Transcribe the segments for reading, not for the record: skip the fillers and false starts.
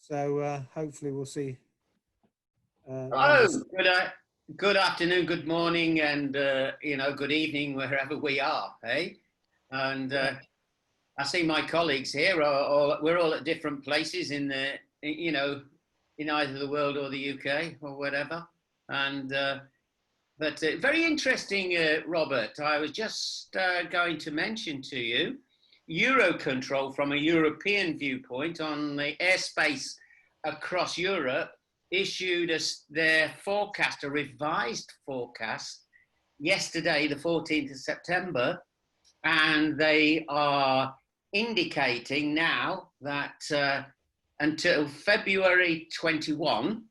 So hopefully we'll see. Hello, good afternoon, good morning, and good evening wherever we are, hey? And I see my colleagues here we're all at different places in the in either the world or the UK or whatever. And but very interesting, Robert. I was just going to mention to you Eurocontrol from a European viewpoint on the airspace across Europe issued their forecast, a revised forecast, yesterday, the 14th of September, and they are indicating now that until February 21,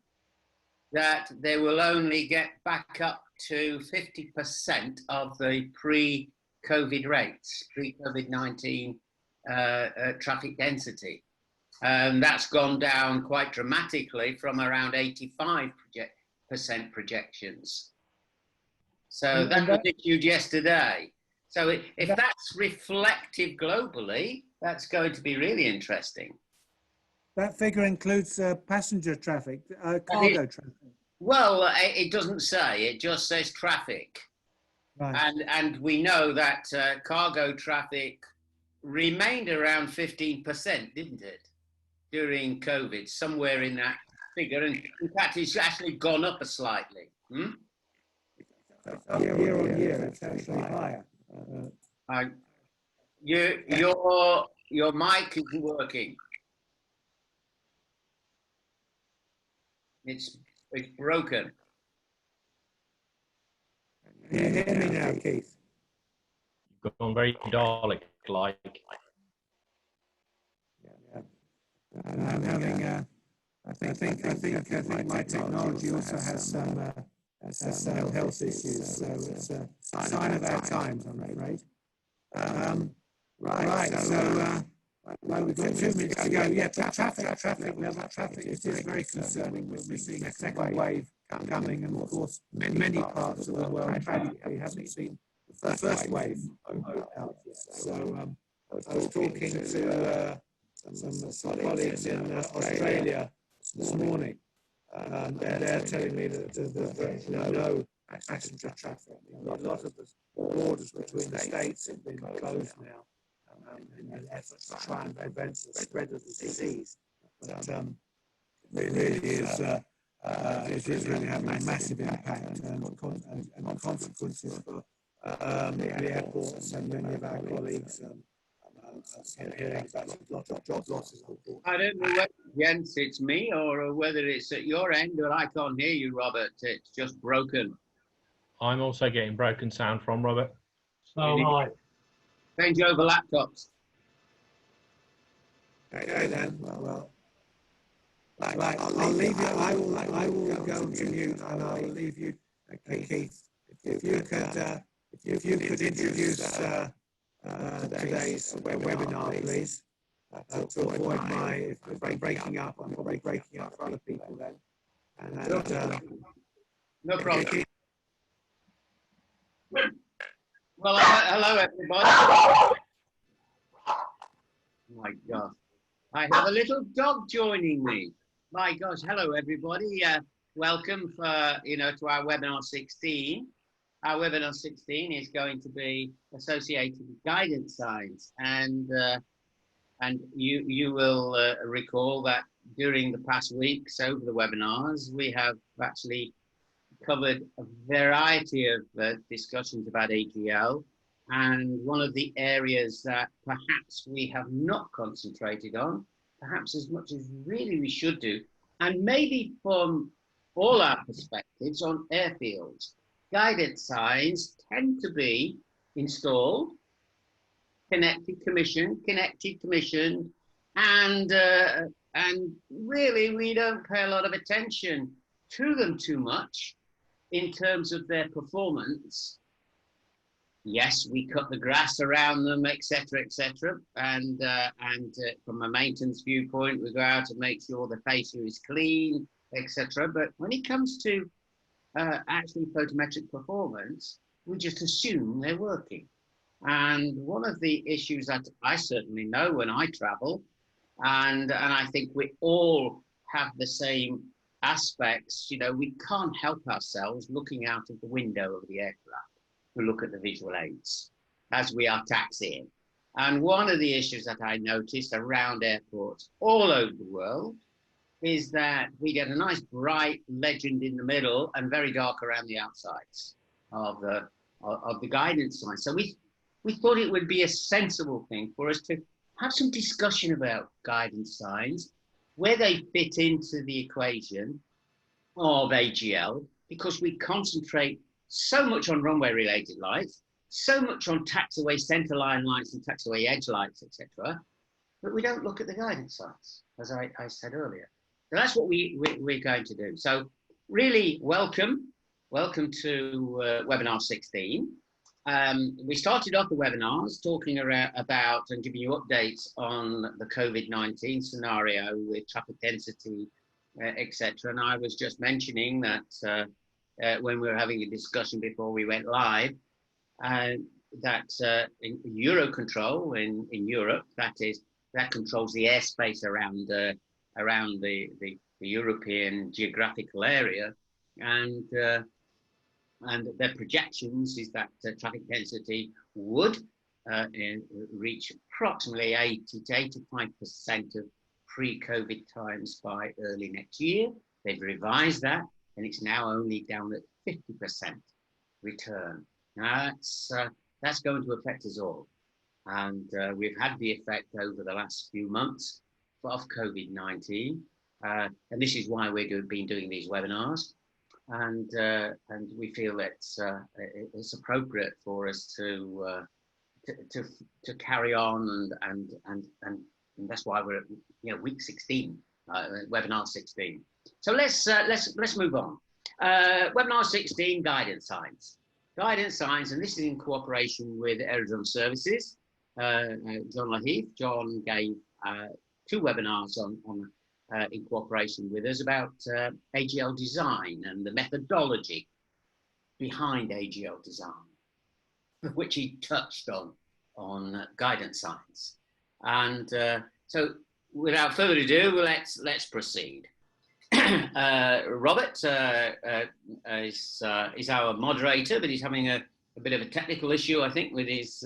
that they will only get back up to 50% of the pre-COVID rates, pre-COVID-19 traffic density. That's gone down quite dramatically from around 85% projections. So that was issued yesterday. So if that's reflective globally, that's going to be really interesting. That figure includes passenger traffic, cargo traffic. Well, it doesn't say, it just says traffic. Right. And we know that cargo traffic remained around 15%, didn't it? During COVID, somewhere in that figure, and in fact, it's actually gone up slightly. Year on year, it's actually higher. Your mic isn't working. It's broken. Can you hear me now, Keith? You've gone very Dalek-like. And I'm having, I think my technology also has some health issues, so it's a sign of our times, I'm afraid. Right, so we've got 2 minutes to go. Yeah, traffic is very concerning. We're seeing a second wave coming, and of course, many parts of the world tragically haven't seen the first wave out yet. So I was talking to some colleagues in Australia this morning, and they're telling me that there's no passenger traffic. A lot of the borders between the states have been closed now in an effort to try and prevent the spread of the disease. But it really is really having a massive impact and consequences for the airports and many of our colleagues. Hearing about lots of job losses. I don't know whether, Jens, it's me or whether it's at your end, but I can't hear you, Robert. It's just broken. I'm also getting broken sound from Robert. So hi. Change over laptops. Okay then. Well, I'll leave you. I will go to mute, and I'll leave you, Keith. If you could introduce today's webinar, please, to avoid my breaking up. I'm probably breaking up for other people then. And, no problem. Well, hello everybody. Oh my gosh, I have a little dog joining me. My gosh, hello everybody. Welcome to our webinar 16. Our webinar 16 is going to be associated with guidance signs, and you will recall that during the past weeks over the webinars, we have actually covered a variety of discussions about AGL, and one of the areas that perhaps we have not concentrated on, perhaps as much as really we should do, and maybe from all our perspectives on airfields. Guidance signs tend to be installed, commissioned, and really we don't pay a lot of attention to them too much in terms of their performance. Yes, we cut the grass around them, etc., and from a maintenance viewpoint, we go out and make sure the fascia is clean, etc. But when it comes to actually photometric performance, we just assume they're working. And one of the issues that I certainly know when I travel and I think we all have the same aspects. You know, we can't help ourselves looking out of the window of the aircraft to look at the visual aids as we are taxiing. And one of the issues that I noticed around airports all over the world is that we get a nice bright legend in the middle and very dark around the outsides of the guidance signs. So we thought it would be a sensible thing for us to have some discussion about guidance signs, where they fit into the equation of AGL, because we concentrate so much on runway related lights, so much on taxiway centerline lights and taxiway edge lights, etc., but we don't look at the guidance signs, as I said earlier. So that's what we're going to do. So really welcome to webinar 16. We started off the webinars talking about and giving you updates on the COVID-19 scenario with traffic density, etc. And I was just mentioning that when we were having a discussion before we went live, that in Eurocontrol in Europe, that controls the airspace around the European geographical area, and their projections is that traffic density would reach approximately 80 to 85% of pre-COVID times by early next year. They've revised that, and it's now only down at 50% return. Now that's going to affect us all, and we've had the effect over the last few months of COVID-19, and this is why we've been doing these webinars. And we feel that it's appropriate for us to carry on, and that's why we're at week 16, webinar 16. So let's move on. Webinar 16, guidance signs. Guidance signs, and this is in cooperation with Aerodrome Services. John Laheath. John gave 2 webinars on in cooperation with us about AGL design and the methodology behind AGL design, which he touched on guidance signs. And so without further ado, let's proceed. Robert is our moderator, but he's having a bit of a technical issue, I think, with his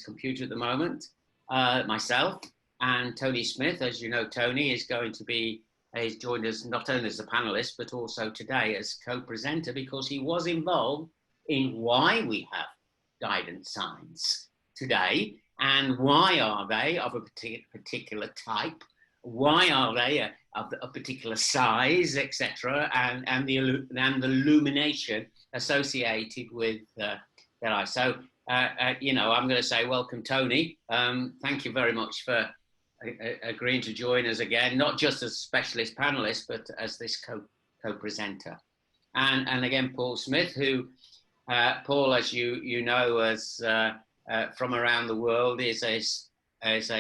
computer at the moment. Myself and Tony Smith, as you know, Tony is going to be, he's joined us not only as a panelist, but also today as co-presenter, because he was involved in why we have guidance signs today, and why are they of a particular type, why are they of a particular size, etc., and the illumination associated with that eye. So, I'm going to say welcome, Tony. Thank you very much for agreeing to join us again, not just as specialist panelist, but as this co-presenter. And again, Paul Smith, who, Paul, as you know, as from around the world, is a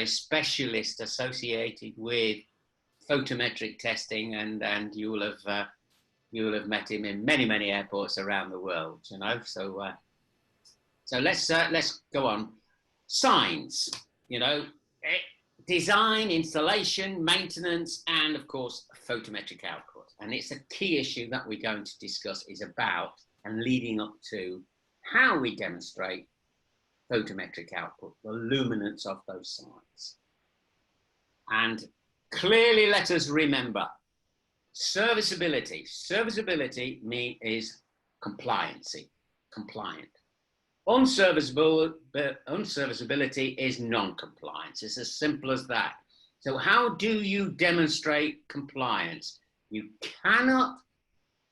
specialist associated with photometric testing, and you will have met him in many airports around the world, you know. So let's go on. Signs, design, installation, maintenance, and of course, photometric output. And it's a key issue that we're going to discuss is about and leading up to how we demonstrate photometric output, the luminance of those signs. And clearly let us remember, serviceability. Serviceability is compliancy, compliant. Unserviceability is non-compliance. It's as simple as that. So how do you demonstrate compliance? You cannot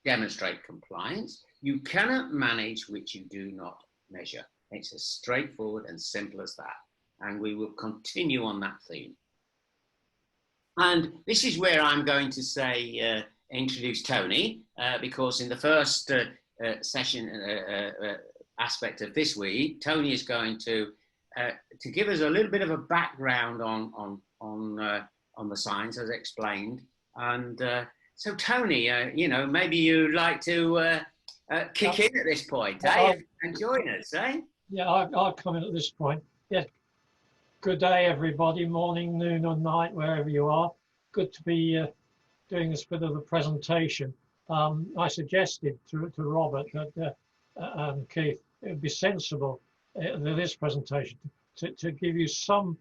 demonstrate compliance. You cannot manage which you do not measure. It's as straightforward and simple as that. And we will continue on that theme. And this is where I'm going to say, introduce Tony, because in the first session, aspect of this week, Tony is going to give us a little bit of a background on the signs, as explained. And so, Tony, maybe you'd like to kick in at this point, and join us, eh? Yeah, I'll come in at this point. Yeah. Good day, everybody, morning, noon or night, wherever you are. Good to be doing this bit of the presentation. I suggested to Robert that, and Keith, it would be sensible in this presentation to give you some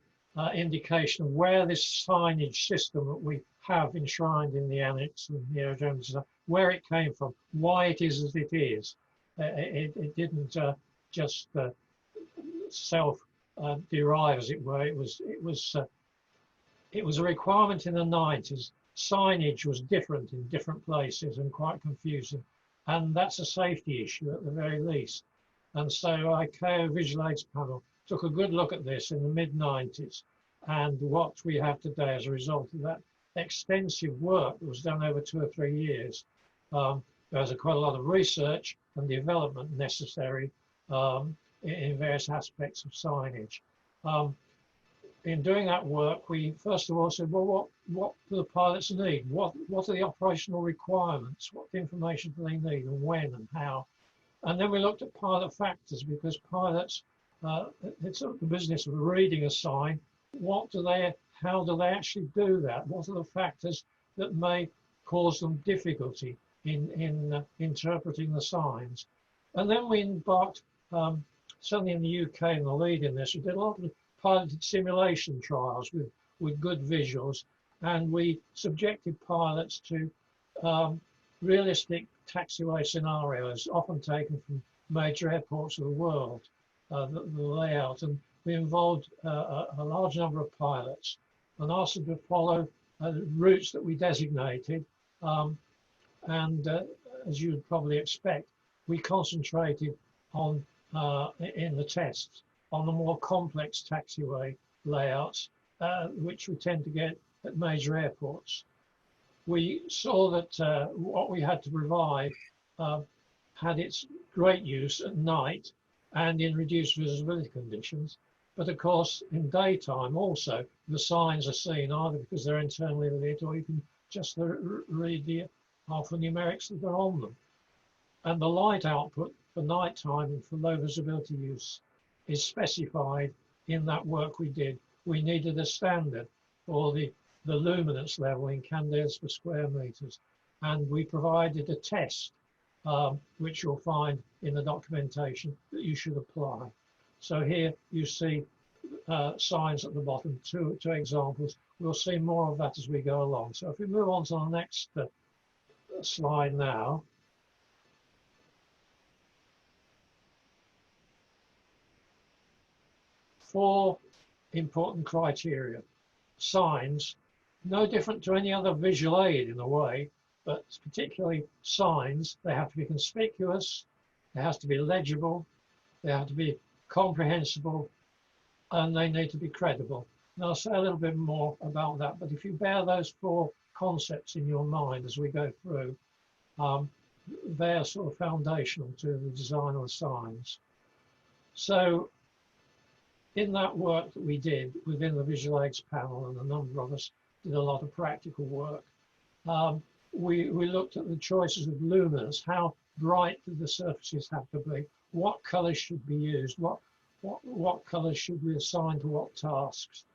indication of where this signage system that we have enshrined in the annex and the aerodrome, where it came from, why it is as it is. It didn't just self-derive, as it were. It was a requirement in the 90s. Signage was different in different places and quite confusing, and that's a safety issue at the very least. And so ICAO Visual Aids Panel took a good look at this in the mid-90s, and what we have today as a result of that extensive work that was done over 2 or 3 years. There's quite a lot of research and development necessary in various aspects of signage. In doing that work, we first of all said, well, what do the pilots need? What are the operational requirements? What information do they need, and when and how? And then we looked at pilot factors, because pilots, it's the business of reading a sign. How do they actually do that? What are the factors that may cause them difficulty in interpreting the signs? And then we embarked, certainly in the UK in the lead in this, we did a lot of piloted simulation trials with good visuals, and we subjected pilots to realistic taxiway scenarios, often taken from major airports of the world, the layout. And we involved a large number of pilots and asked them to follow routes that we designated. As you would probably expect, we concentrated on, in the tests, on the more complex taxiway layouts, which we tend to get at major airports. We saw that what we had to provide had its great use at night and in reduced visibility conditions. But of course, in daytime also, the signs are seen either because they're internally lit, or you can just read the alphanumerics that are on them. And the light output for nighttime and for low visibility use is specified in that work we did. We needed a standard for the luminance level in candelas per square meters, and we provided a test, which you'll find in the documentation, that you should apply. So here you see signs at the bottom, two examples. We'll see more of that as we go along. So if we move on to the next slide now. Four important criteria. Signs, no different to any other visual aid in a way, but particularly signs, they have to be conspicuous, they have to be legible, they have to be comprehensible, and they need to be credible. And I'll say a little bit more about that, but if you bear those 4 concepts in your mind as we go through, they're sort of foundational to the design of the signs. So in that work that we did within the Visual Aids Panel, and a number of us did a lot of practical work, we looked at the choices of luminance. How bright do the surfaces have to be? What colours should be used? What colours should we assign to what tasks?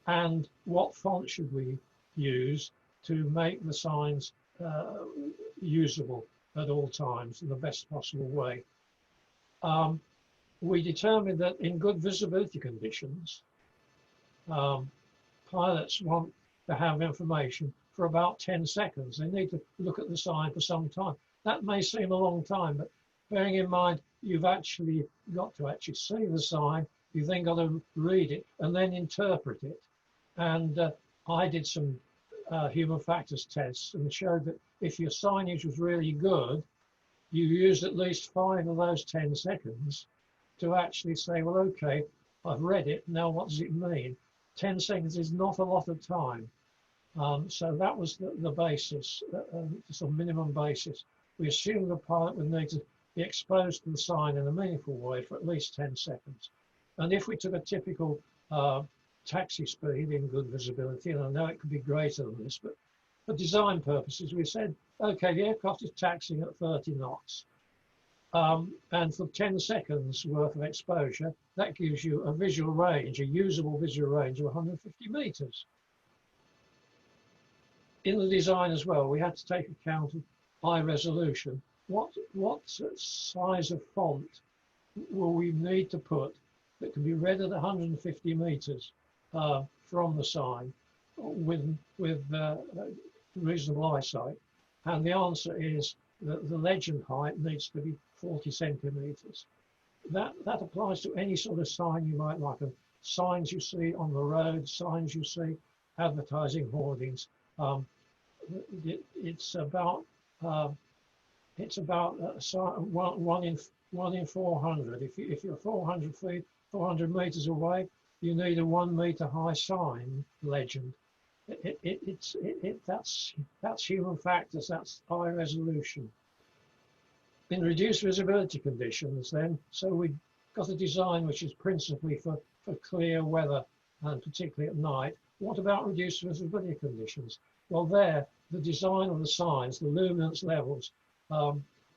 And what font should we use to make the signs usable at all times in the best possible way? We determined that in good visibility conditions, pilots want to have information for about 10 seconds. They need to look at the sign for some time. That may seem a long time, but bearing in mind you've actually got to see the sign, you've then got to read it and then interpret it. And I did some human factors tests and showed that if your signage was really good, you used at least 5 of those 10 seconds to actually say, well, okay, I've read it, now what does it mean? 10 seconds is not a lot of time. So that was the basis, the sort of minimum basis. We assumed the pilot would need to be exposed to the sign in a meaningful way for at least 10 seconds. And if we took a typical taxi speed in good visibility, and I know it could be greater than this, but for design purposes, we said, okay, the aircraft is taxiing at 30 knots. And for 10 seconds worth of exposure, that gives you a visual range, a usable visual range of 150 meters. In the design as well, we had to take account of high resolution. What size of font will we need to put that can be read at 150 meters from the sign with reasonable eyesight? And the answer is that the legend height needs to be 40 centimeters. That applies to any sort of sign you might like. Signs you see on the road, signs you see, advertising hoardings. It's about one in 400. If you're 400 feet, 400 meters away, you need a 1 meter high sign legend. That's human factors. That's high resolution. In reduced visibility conditions, then, so we've got a design which is principally for clear weather and particularly at night. What about reduced visibility conditions? Well, there, the design of the signs, the luminance levels,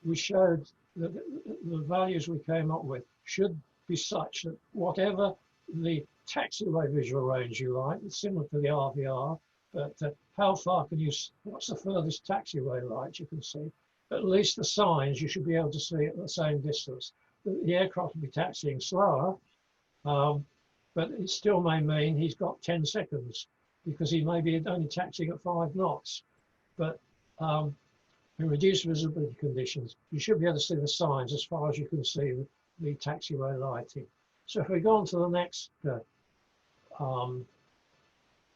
we showed that the values we came up with should be such that whatever the taxiway visual range you like, it's similar to the RVR, but how far can you, what's the furthest taxiway light you can see? At least the signs you should be able to see at the same distance. The aircraft will be taxiing slower, but it still may mean he's got 10 seconds because he may be only taxiing at 5 knots. But in reduced visibility conditions, you should be able to see the signs as far as you can see the taxiway lighting. So if we go on to the next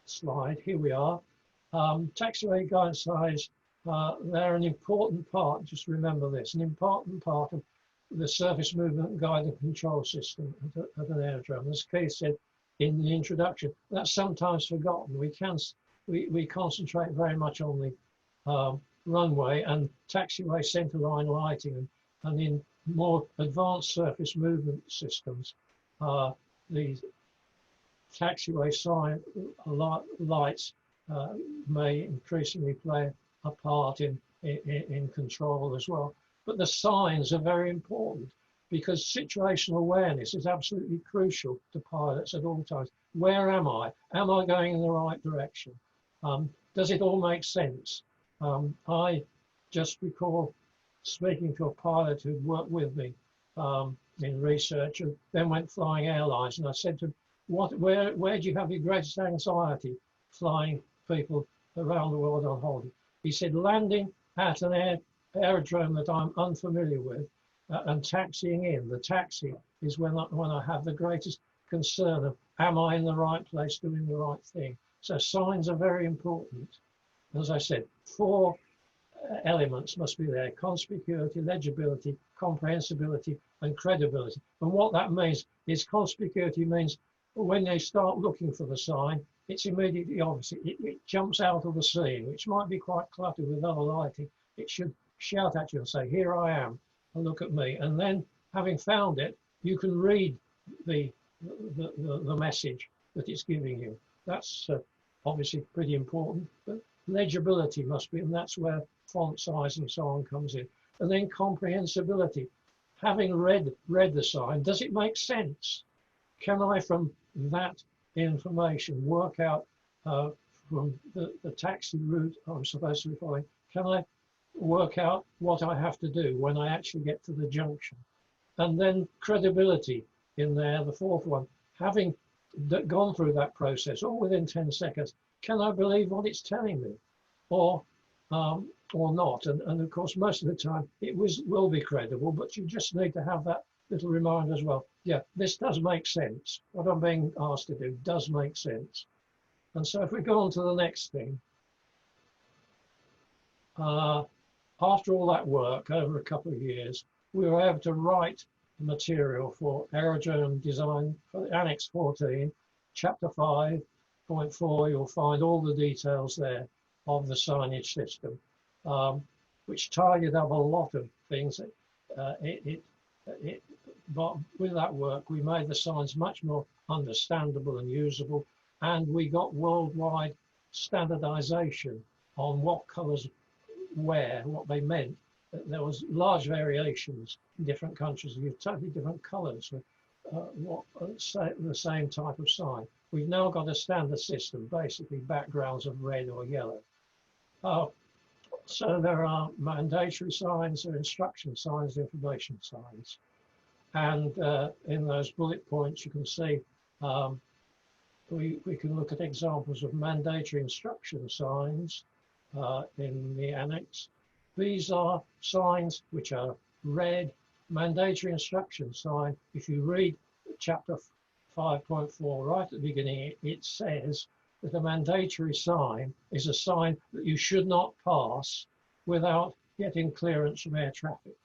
slide, here we are. Taxiway guidance signs, they're an important part, just remember this, an important part of the surface movement guide and control system at an aerodrome. As Keith said in the introduction, that's sometimes forgotten. We concentrate very much on the runway and taxiway centerline lighting, and in more advanced surface movement systems, the taxiway sign lights may increasingly play a part in control as well. But the signs are very important because situational awareness is absolutely crucial to pilots at all times. Where am I? Am I going in the right direction? Does it all make sense? I just recall speaking to a pilot who'd worked with me in research and then went flying airlines, and I said to him, where do you have your greatest anxiety flying people around the world on holiday? He said, landing at an aerodrome that I'm unfamiliar with and taxiing in. The taxi is when I have the greatest concern of, am I in the right place doing the right thing? So signs are very important. As I said, 4 elements must be there: conspicuity, legibility, comprehensibility, and credibility. And what that means is conspicuity means when they start looking for the sign, it's immediately obvious. It jumps out of the scene, which might be quite cluttered with other lighting. It should shout at you and say, here I am, and look at me. And then, having found it, you can read the message that it's giving you. That's obviously pretty important. But legibility must be, and that's where font size and so on comes in. And then comprehensibility. Having read the sign, does it make sense? Can I, from that information, work out from the taxi route I'm supposed to be following, can I work out what I have to do when I actually get to the junction? And then credibility in there, the 4th one. Having gone through that process, all within 10 seconds, can I believe what it's telling me? Or not? And of course, most of the time, it will be credible, but you just need to have that little reminder as well. Yeah, this does make sense. What I'm being asked to do does make sense. And so if we go on to the next thing, after all that work over a couple of years, we were able to write the material for Aerodrome design for the Annex 14, Chapter 5.4. You'll find all the details there of the signage system, which tidied up a lot of things. But with that work, we made the signs much more understandable and usable, and we got worldwide standardization on what colors where, what they meant. There was large variations in different countries with totally different colors. the same type of sign. We've now got a standard system, basically backgrounds of red or yellow. So there are mandatory signs, there are instruction signs, information signs. And in those bullet points, you can see we can look at examples of mandatory instruction signs in the annex. These are signs which are red. Mandatory instruction sign, if you read chapter 5.4 right at the beginning, it says that a mandatory sign is a sign that you should not pass without getting clearance from air traffic.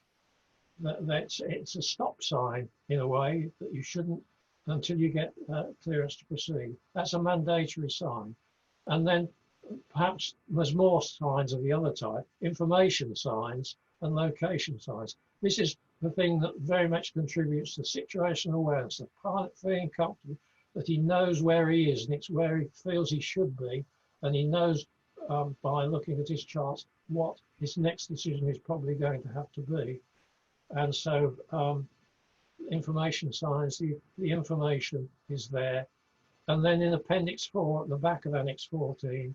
It's a stop sign in a way that you shouldn't until you get clearance to proceed. That's a mandatory sign. And then perhaps there's more signs of the other type, information signs and location signs. This is the thing that very much contributes to situational awareness, the pilot feeling comfortable that he knows where he is and it's where he feels he should be, and he knows by looking at his charts what his next decision is probably going to have to be. And so information signs, the information is there. And then in Appendix 4 at the back of Annex 14,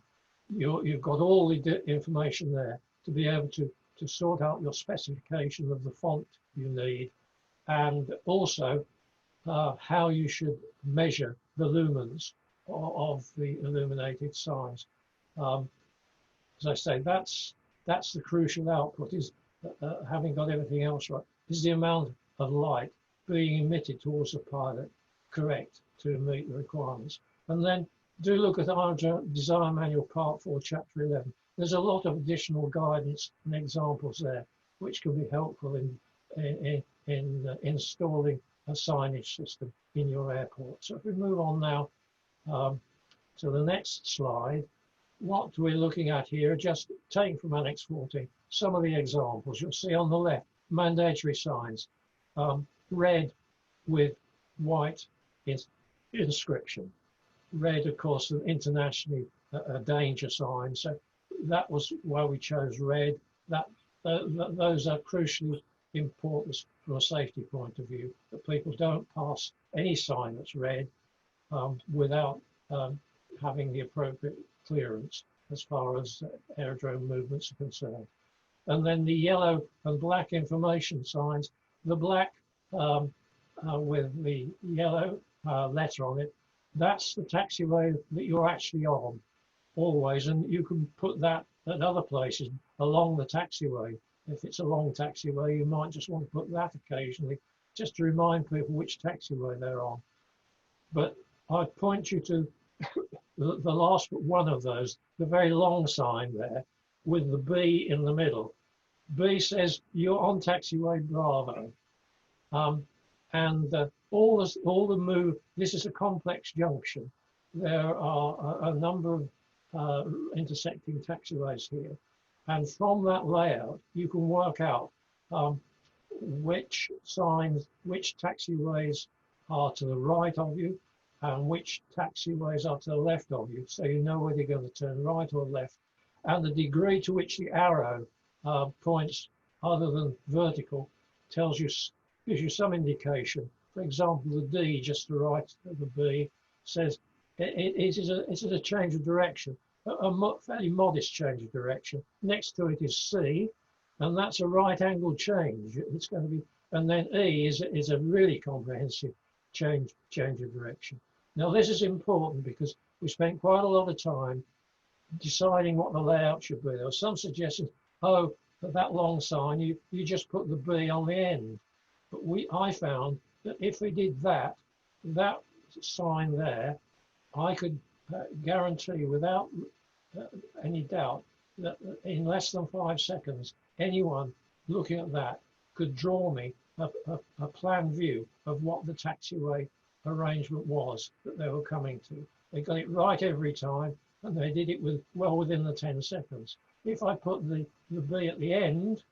you've got all the information there to be able to sort out your specification of the font you need, and also how you should measure the lumens of the illuminated signs. As I say, that's the crucial output, is having got everything else right, is the amount of light being emitted towards the pilot correct to meet the requirements. And then do look at our Design Manual Part 4, Chapter 11. There's a lot of additional guidance and examples there, which can be helpful in installing a signage system in your airport. So if we move on now to the next slide, what we're looking at here, just taking from Annex 14, some of the examples. You'll see on the left, mandatory signs, red with white inscription. Red, of course, an internationally a danger sign. So that was why we chose red. Those are crucially important from a safety point of view, that people don't pass any sign that's red without having the appropriate clearance as far as aerodrome movements are concerned. And then the yellow and black information signs, the black with the yellow letter on it, that's the taxiway that you're actually on always, and you can put that at other places along the taxiway. If it's a long taxiway, you might just want to put that occasionally just to remind people which taxiway they're on. But I'd point you to the last one of those, the very long sign there with the B in the middle. B says you're on taxiway Bravo. All the move, this is a complex junction. There are a number of intersecting taxiways here. And from that layout, you can work out which signs, which taxiways are to the right of you and which taxiways are to the left of you. So you know whether you're going to turn right or left. And the degree to which the arrow points other than vertical gives you some indication. For example, the D just to the right of the B says it is a change of direction, a fairly modest change of direction. Next to it is C, and that's a right angle change. It's going to be, and then E is a really comprehensive change of direction. Now this is important because we spent quite a lot of time deciding what the layout should be. There were some suggestions, oh, for that long sign, you just put the B on the end. But I found that if we did that sign there, I could guarantee without any doubt that in less than 5 seconds, anyone looking at that could draw me a plan view of what the taxiway arrangement was that they were coming to. They got it right every time, and they did it well within the 10 seconds. If I put the B at the end,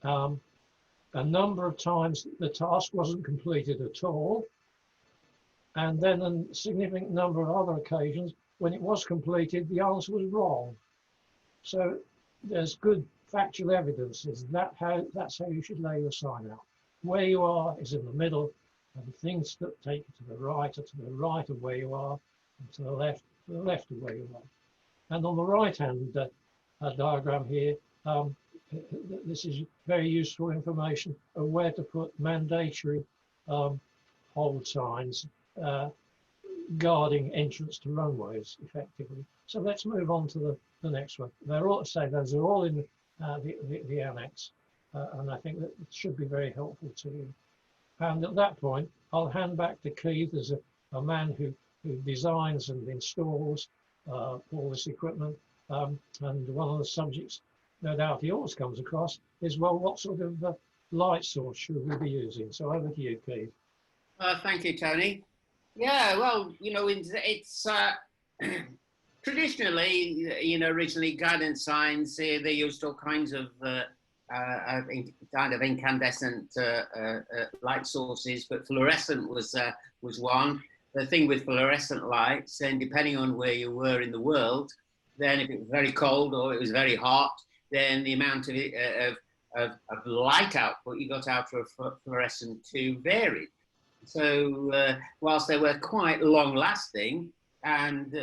a number of times the task wasn't completed at all, and then a significant number of other occasions when it was completed, the answer was wrong. So there's good factual evidence. That's how you should lay your sign out. Where you are is in the middle, and things that take you to the right are to the right of where you are, and to the left of where you are. And on the right-hand diagram here, this is very useful information of where to put mandatory hold signs guarding entrance to runways effectively. So let's move on to the next one. They're all, those are all in the annex, and I think that it should be very helpful to you. And at that point, I'll hand back to Keith as a man who designs and installs all this equipment. And one of the subjects, no doubt, he always comes across is, well, what sort of light source should we be using? So over to you, Keith. Thank you, Tony. Yeah, well, you know, it's traditionally, you know, originally Guidance Signs, they used all kinds of kind of incandescent light sources, but fluorescent was one. The thing with fluorescent lights, then depending on where you were in the world, then if it was very cold or it was very hot, then the amount of light output you got out of a fluorescent tube varied. So whilst they were quite long lasting and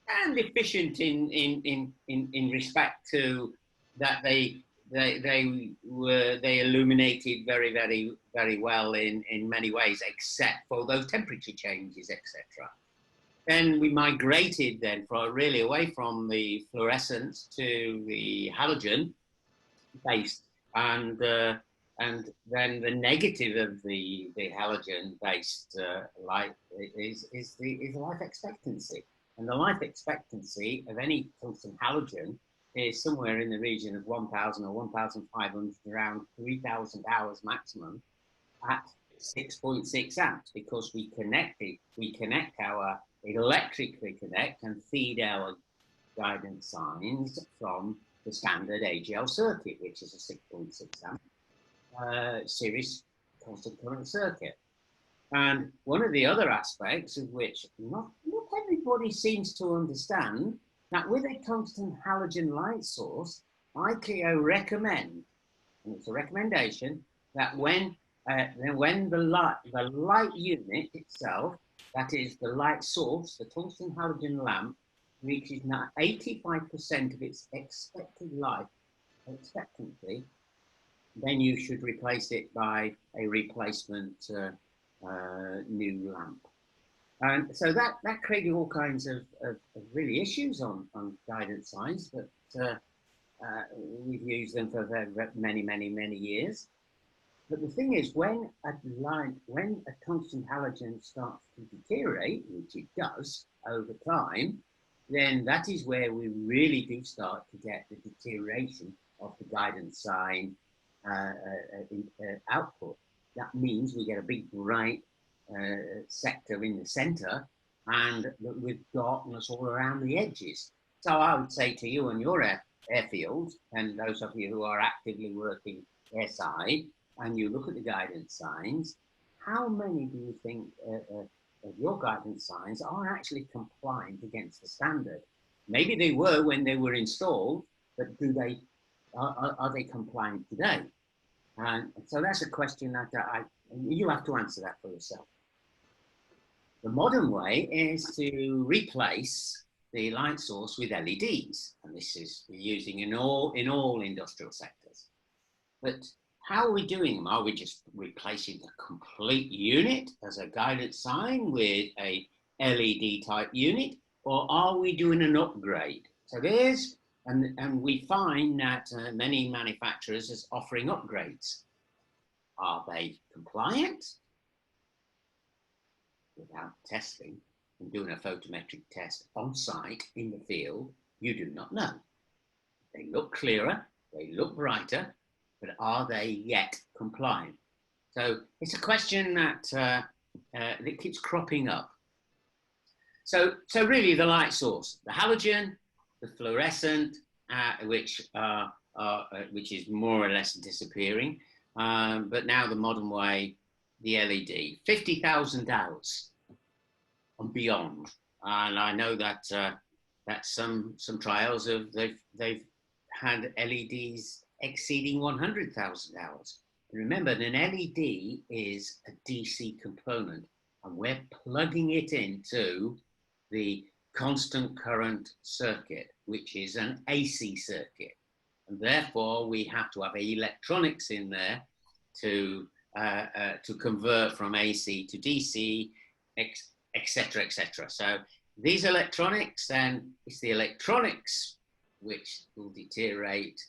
efficient in respect to that they illuminated very well in many ways, except for those temperature changes, etc. Then we migrated then really away from the fluorescence to the halogen based, and then the negative of the halogen based light is the life expectancy, and the life expectancy of any tungsten halogen is somewhere in the region of 1,000 or 1,500, around 3,000 hours maximum at 6.6 amps, because we electrically connect and feed our guidance signs from the standard AGL circuit, which is a 6.6 amp series constant current circuit. And one of the other aspects of which not everybody seems to understand, that with a tungsten halogen light source, ICAO recommend, and it's a recommendation, that when the light unit itself, that is the light source, the tungsten halogen lamp, reaches now 85% of its expected life expectancy, then you should replace it by a replacement new lamp. And so that created all kinds of really issues on guidance signs, but we've used them for many years. But the thing is, when a tungsten halogen starts to deteriorate, which it does over time, then that is where we really do start to get the deterioration of the guidance sign output. That means we get a big bright sector in the center and with darkness all around the edges. So I would say to you on your airfield, and those of you who are actively working airside, and you look at the guidance signs, how many do you think of your guidance signs are actually compliant against the standard? Maybe they were when they were installed, but are they compliant today? And so that's a question that you have to answer that for yourself. The modern way is to replace the light source with LEDs, and this is using in all industrial sectors. But how are we doing them? Are we just replacing the complete unit as a guidance sign with a LED type unit, or are we doing an upgrade? So there's, and we find that many manufacturers is offering upgrades. Are they compliant? Without testing and doing a photometric test on site in the field, you do not know. They look clearer, they look brighter, but are they yet compliant? So it's a question that keeps cropping up. So really the light source, the halogen, the fluorescent, which is more or less disappearing, but now the modern way, the LED, 50,000 hours and beyond. And I know that some trials they've had LEDs exceeding 100,000 hours. Remember, an LED is a DC component, and we're plugging it into the constant current circuit, which is an AC circuit. And therefore, we have to have electronics in there to convert from AC to DC, etc., etc. So these electronics, then it's the electronics which will deteriorate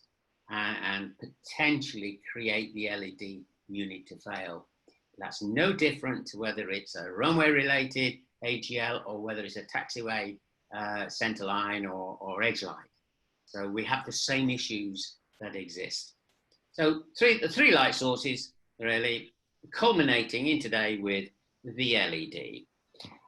and potentially create the LED unit to fail. That's no different to whether it's a runway related AGL or whether it's a taxiway center line or edge line. So we have the same issues that exist. So the three light sources really culminating in today with the LED.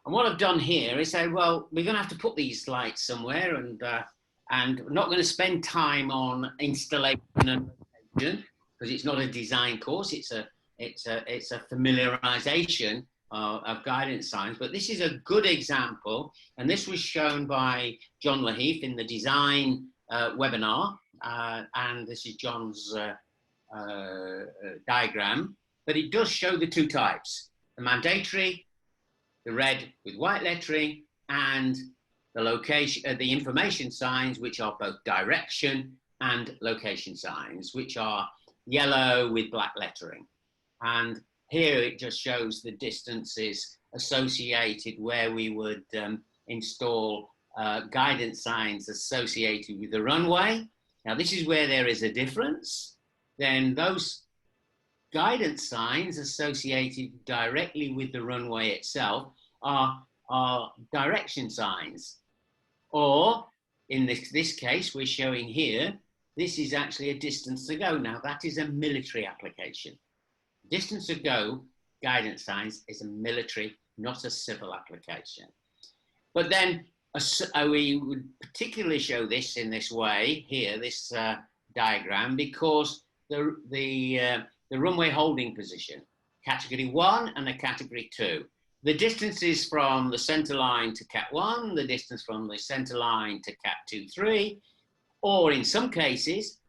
And what I've done here is say, well, we're going to have to put these lights somewhere, and we're not going to spend time on installation and because it's not a design course. It's a familiarization of guidance signs. But this is a good example, and this was shown by John Laheath in the design webinar, and this is John's diagram. But it does show the two types: the mandatory, the red with white lettering, and the location, the information signs, which are both direction and location signs, which are yellow with black lettering. And here it just shows the distances associated where we would install guidance signs associated with the runway. Now, this is where there is a difference. Then those guidance signs associated directly with the runway itself are direction signs. Or in this case, we're showing here, this is actually a distance to go. Now, that is a military application. Distance to go guidance signs is a military, not a civil application. But then we would particularly show this in this way here, this diagram, because the runway holding position, category 1 and a category 2. The distances from the center line to Cat 1, the distance from the center line to Cat 2, 3, or in some cases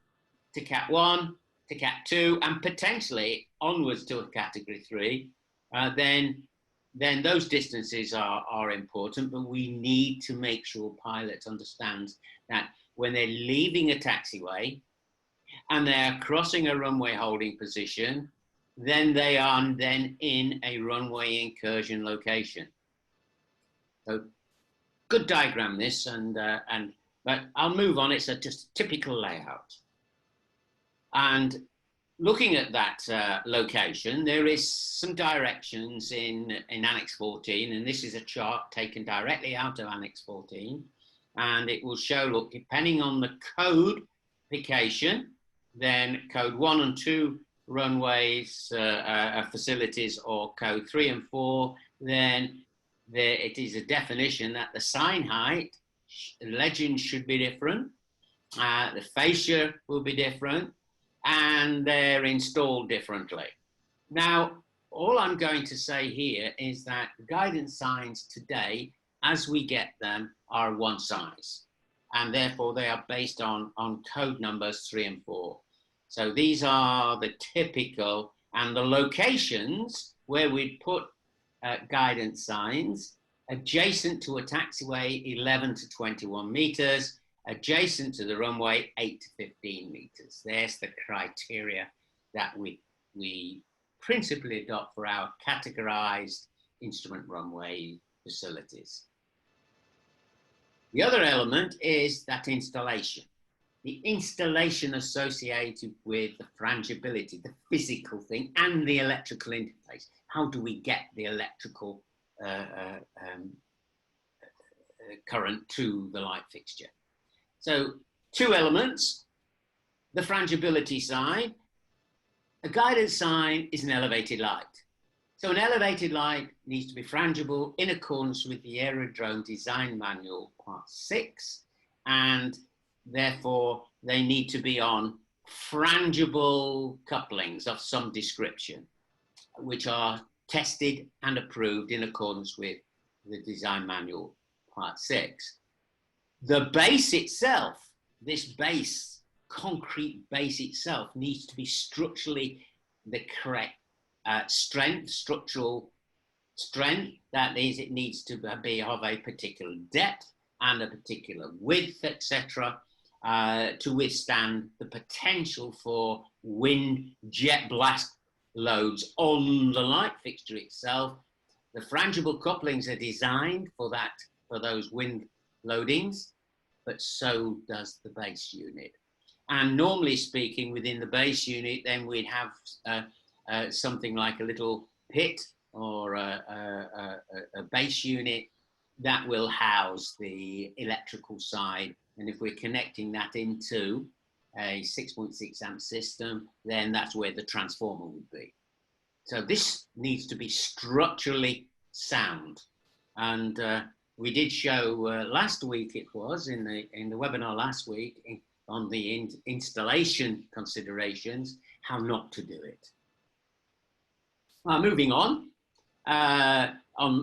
to Cat 1, to Cat 2, and potentially onwards to a category 3, then those distances are important, but we need to make sure pilots understand that when they're leaving a taxiway and they're crossing a runway holding position, then they are then in a runway incursion location. So good diagram this, but I'll move on. It's just a typical layout. And looking at that location, there is some directions in Annex 14, and this is a chart taken directly out of Annex 14, and it will show, look, depending on the codification, then code 1 and 2 runways, facilities, or code 3 and 4, then it is a definition that the sign height, legend should be different, the fascia will be different, and they're installed differently. Now, all I'm going to say here is that guidance signs today, as we get them, are one size, and therefore they are based on code numbers 3 and 4. So these are the typical, and the locations where we'd put guidance signs adjacent to a taxiway, 11 to 21 meters, adjacent to the runway, 8 to 15 meters. There's the criteria that we principally adopt for our categorized instrument runway facilities. The other element is that installation. The installation associated with the frangibility, the physical thing, and the electrical interface. How do we get the electrical current to the light fixture? So 2 elements, the frangibility side. A guidance sign is an elevated light. So an elevated light needs to be frangible in accordance with the Aerodrome Design Manual Part 6, and therefore they need to be on frangible couplings of some description, which are tested and approved in accordance with the Design Manual Part 6. The base itself, this base, concrete base itself, needs to be structurally the correct strength, structural strength. That is, it needs to be of a particular depth and a particular width, etc., to withstand the potential for wind jet blast loads on the light fixture itself. The frangible couplings are designed for that, for those wind loadings, but so does the base unit. And normally speaking, within the base unit, then we'd have something like a little pit or a base unit that will house the electrical side. And if we're connecting that into a 6.6 amp system, then that's where the transformer would be. So this needs to be structurally sound. And we did show last week, it was in the webinar last week, on the installation considerations, how not to do it. Moving on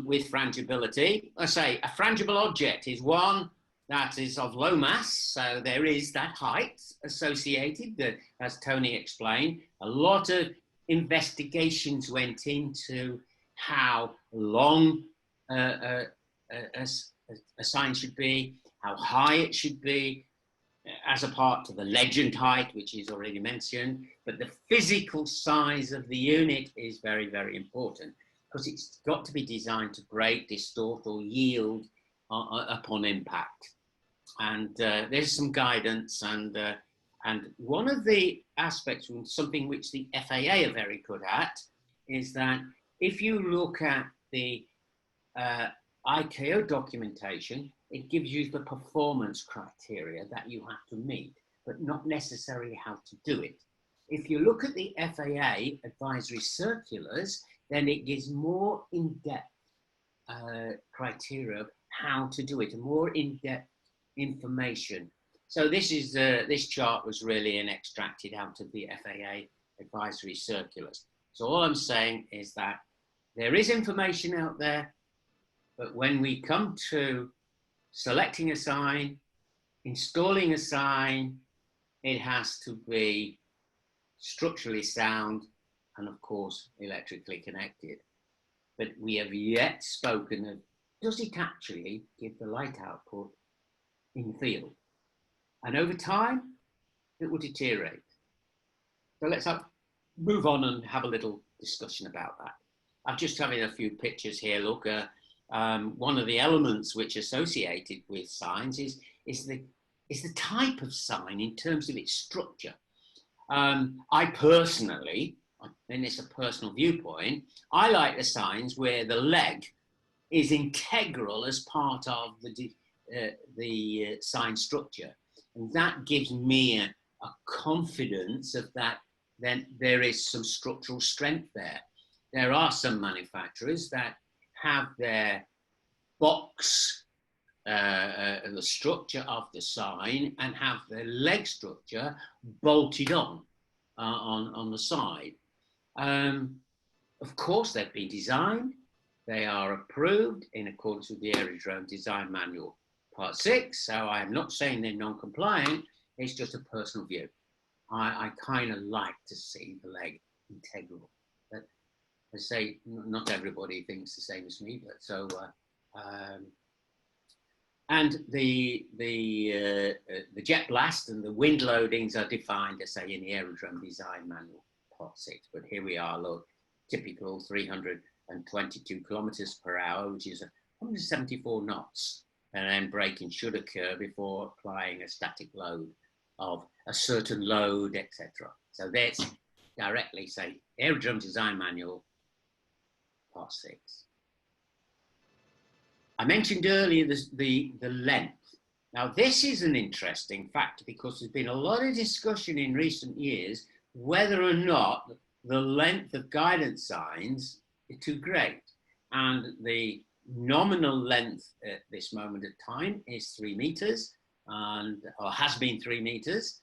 with frangibility. I say a frangible object is one that is of low mass, so there is that height associated, as Tony explained. A lot of investigations went into how long a sign should be, how high it should be, as a part to the legend height, which is already mentioned. But the physical size of the unit is very, very important, because it's got to be designed to break, distort, or yield upon impact. And there's some guidance, and one of the aspects, something which the FAA are very good at, is that if you look at the ICAO documentation, it gives you the performance criteria that you have to meet, but not necessarily how to do it. If you look at the FAA advisory circulars, then it gives more in-depth criteria of how to do it, and more in-depth information. So this is this chart was really extracted out of the FAA advisory circulars. So all I'm saying is that there is information out there, but when we come to selecting a sign, installing a sign, it has to be structurally sound and, of course, electrically connected. But we have yet spoken of, does it actually give the light output in the field? And over time, it will deteriorate. So let's move on and have a little discussion about that. I'm just having a few pictures here. Look, one of the elements which are associated with signs is the type of sign in terms of its structure. I personally, and it's a personal viewpoint, I like the signs where the leg is integral as part of the sign structure. And that gives me a confidence of that, then there is some structural strength there. There are some manufacturers that have their box, the structure of the sign, and have their leg structure bolted on the side. Of course, they've been designed. They are approved in accordance with the Aerodrome Design Manual, Part 6. So I'm not saying they're non-compliant. It's just a personal view. I kind of like to see the leg integral. But I say, not everybody thinks the same as me. But so, and the jet blast and the wind loadings are defined, as say, in the Aerodrome Design Manual, Part 6. But here we are, look, typical 322 kilometers per hour, which is 174 knots. And then braking should occur before applying a static load of a certain load, etc. So that's directly, say, Aerodrome Design Manual, Part 6. I mentioned earlier the length. Now, this is an interesting fact because there's been a lot of discussion in recent years whether or not the length of guidance signs is too great. And the nominal length at this moment of time is 3 meters, or has been 3 meters.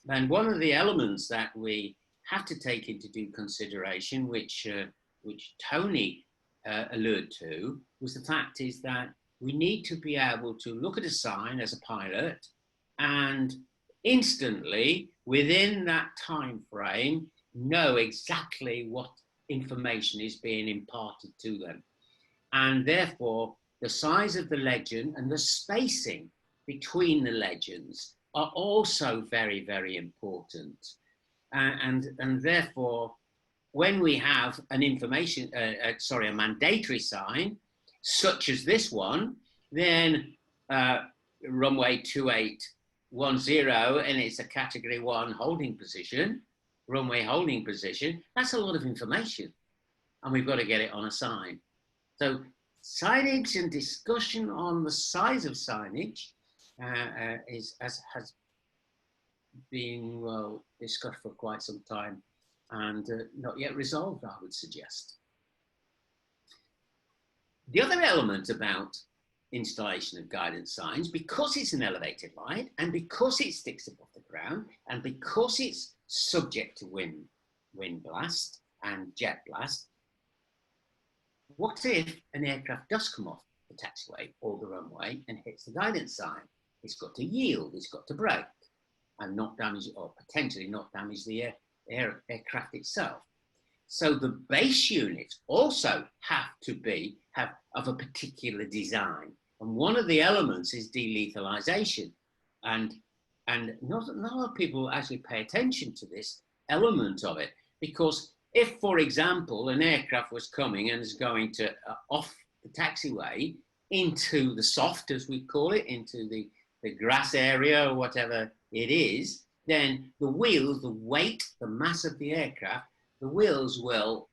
And one of the elements that we have to take into due consideration, which Tony alluded to, was the fact is that we need to be able to look at a sign as a pilot and instantly, within that time frame, know exactly what information is being imparted to them. And therefore, the size of the legend and the spacing between the legends are also very, very important. And therefore, when we have an a mandatory sign, such as this one, then runway 2810, and it's a category 1 holding position, runway holding position, that's a lot of information. And we've got to get it on a sign. So signage and discussion on the size of signage has been discussed for quite some time and not yet resolved, I would suggest. The other element about installation of guidance signs, because it's an elevated light and because it sticks above the ground and because it's subject to wind blast and jet blast, what if an aircraft does come off the taxiway or the runway and hits the guidance sign? It's got to yield, it's got to brake and not damage, or potentially not damage the aircraft itself. So the base units also have to be of a particular design. And one of the elements is delethalization. And not a lot of people actually pay attention to this element of it, because if, for example, an aircraft was coming and is going to off the taxiway into the soft, as we call it, into the grass area or whatever it is, then the wheels, the weight, the mass of the aircraft, the wheels will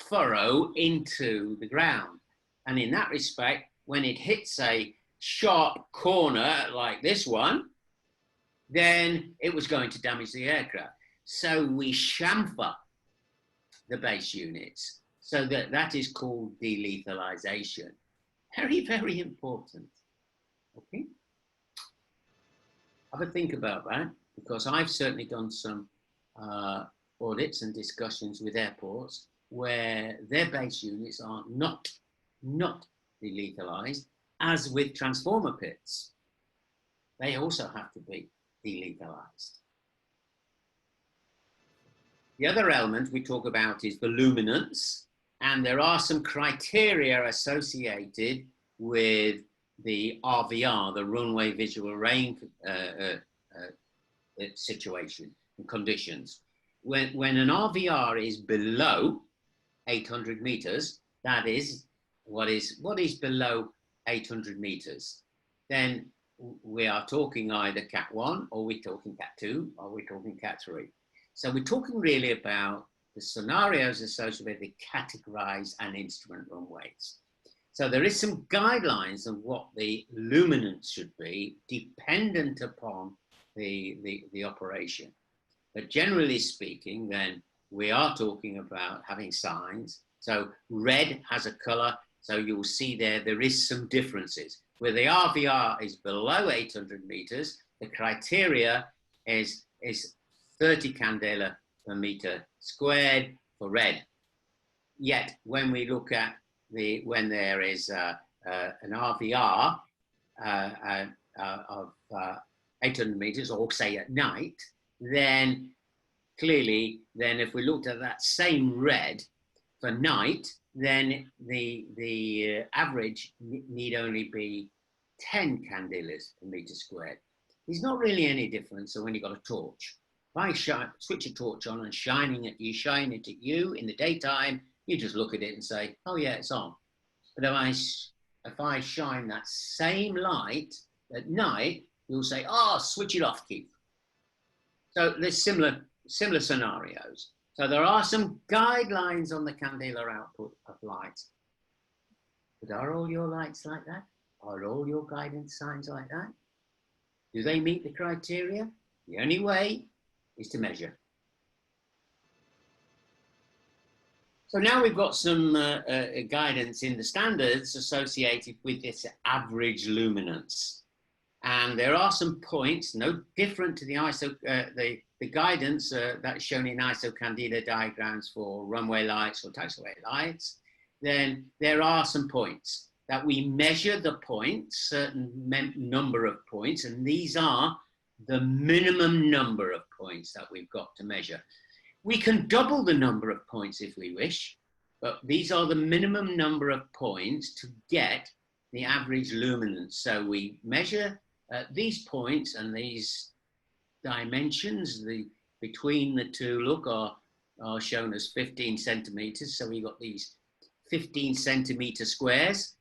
furrow into the ground. And in that respect, when it hits a sharp corner like this one, then it was going to damage the aircraft. So we chamfer the base units. So that is called delethalization. Very, very important. Okay. Have a think about that, because I've certainly done some audits and discussions with airports where their base units are not delethalized, as with transformer pits. They also have to be delethalized. The other element we talk about is the luminance, and there are some criteria associated with the RVR, the runway visual range situation and conditions. When an RVR is below 800 meters, that is what is below 800 meters, then we are talking either Cat 1, or we're talking Cat 2, or we're talking Cat 3. So we're talking really about the scenarios associated with the categorized and instrument runways. So there is some guidelines of what the luminance should be, dependent upon the operation. But generally speaking, then we are talking about having signs. So red has a color, so you'll see there is some differences. Where the RVR is below 800 meters, the criteria is 30 candela per meter squared for red. Yet when we look at when there is an RVR of 800 meters, or say at night, then clearly, then if we looked at that same red for night, then the average need only be 10 candelas per meter squared. There's not really any difference. So when you've got a torch, if I switch a torch on and shine it at you in the daytime, you just look at it and say, oh yeah, it's on. But if I shine that same light at night, you'll say, oh, switch it off, Keith. So there's similar scenarios. So there are some guidelines on the candela output of light. But are all your lights like that? Are all your guidance signs like that? Do they meet the criteria? The only way is to measure. So now we've got some guidance in the standards associated with this average luminance. And there are some points, no different to the ISO, the guidance that's shown in ISO Candida diagrams for runway lights or taxiway lights. Then there are some points that we measure the points, certain number of points, and these are the minimum number of points that we've got to measure. We can double the number of points if we wish, but these are the minimum number of points to get the average luminance. So we measure these points and these dimensions, between the two, look, are shown as 15 centimeters. So we've got these 15 centimeter squares,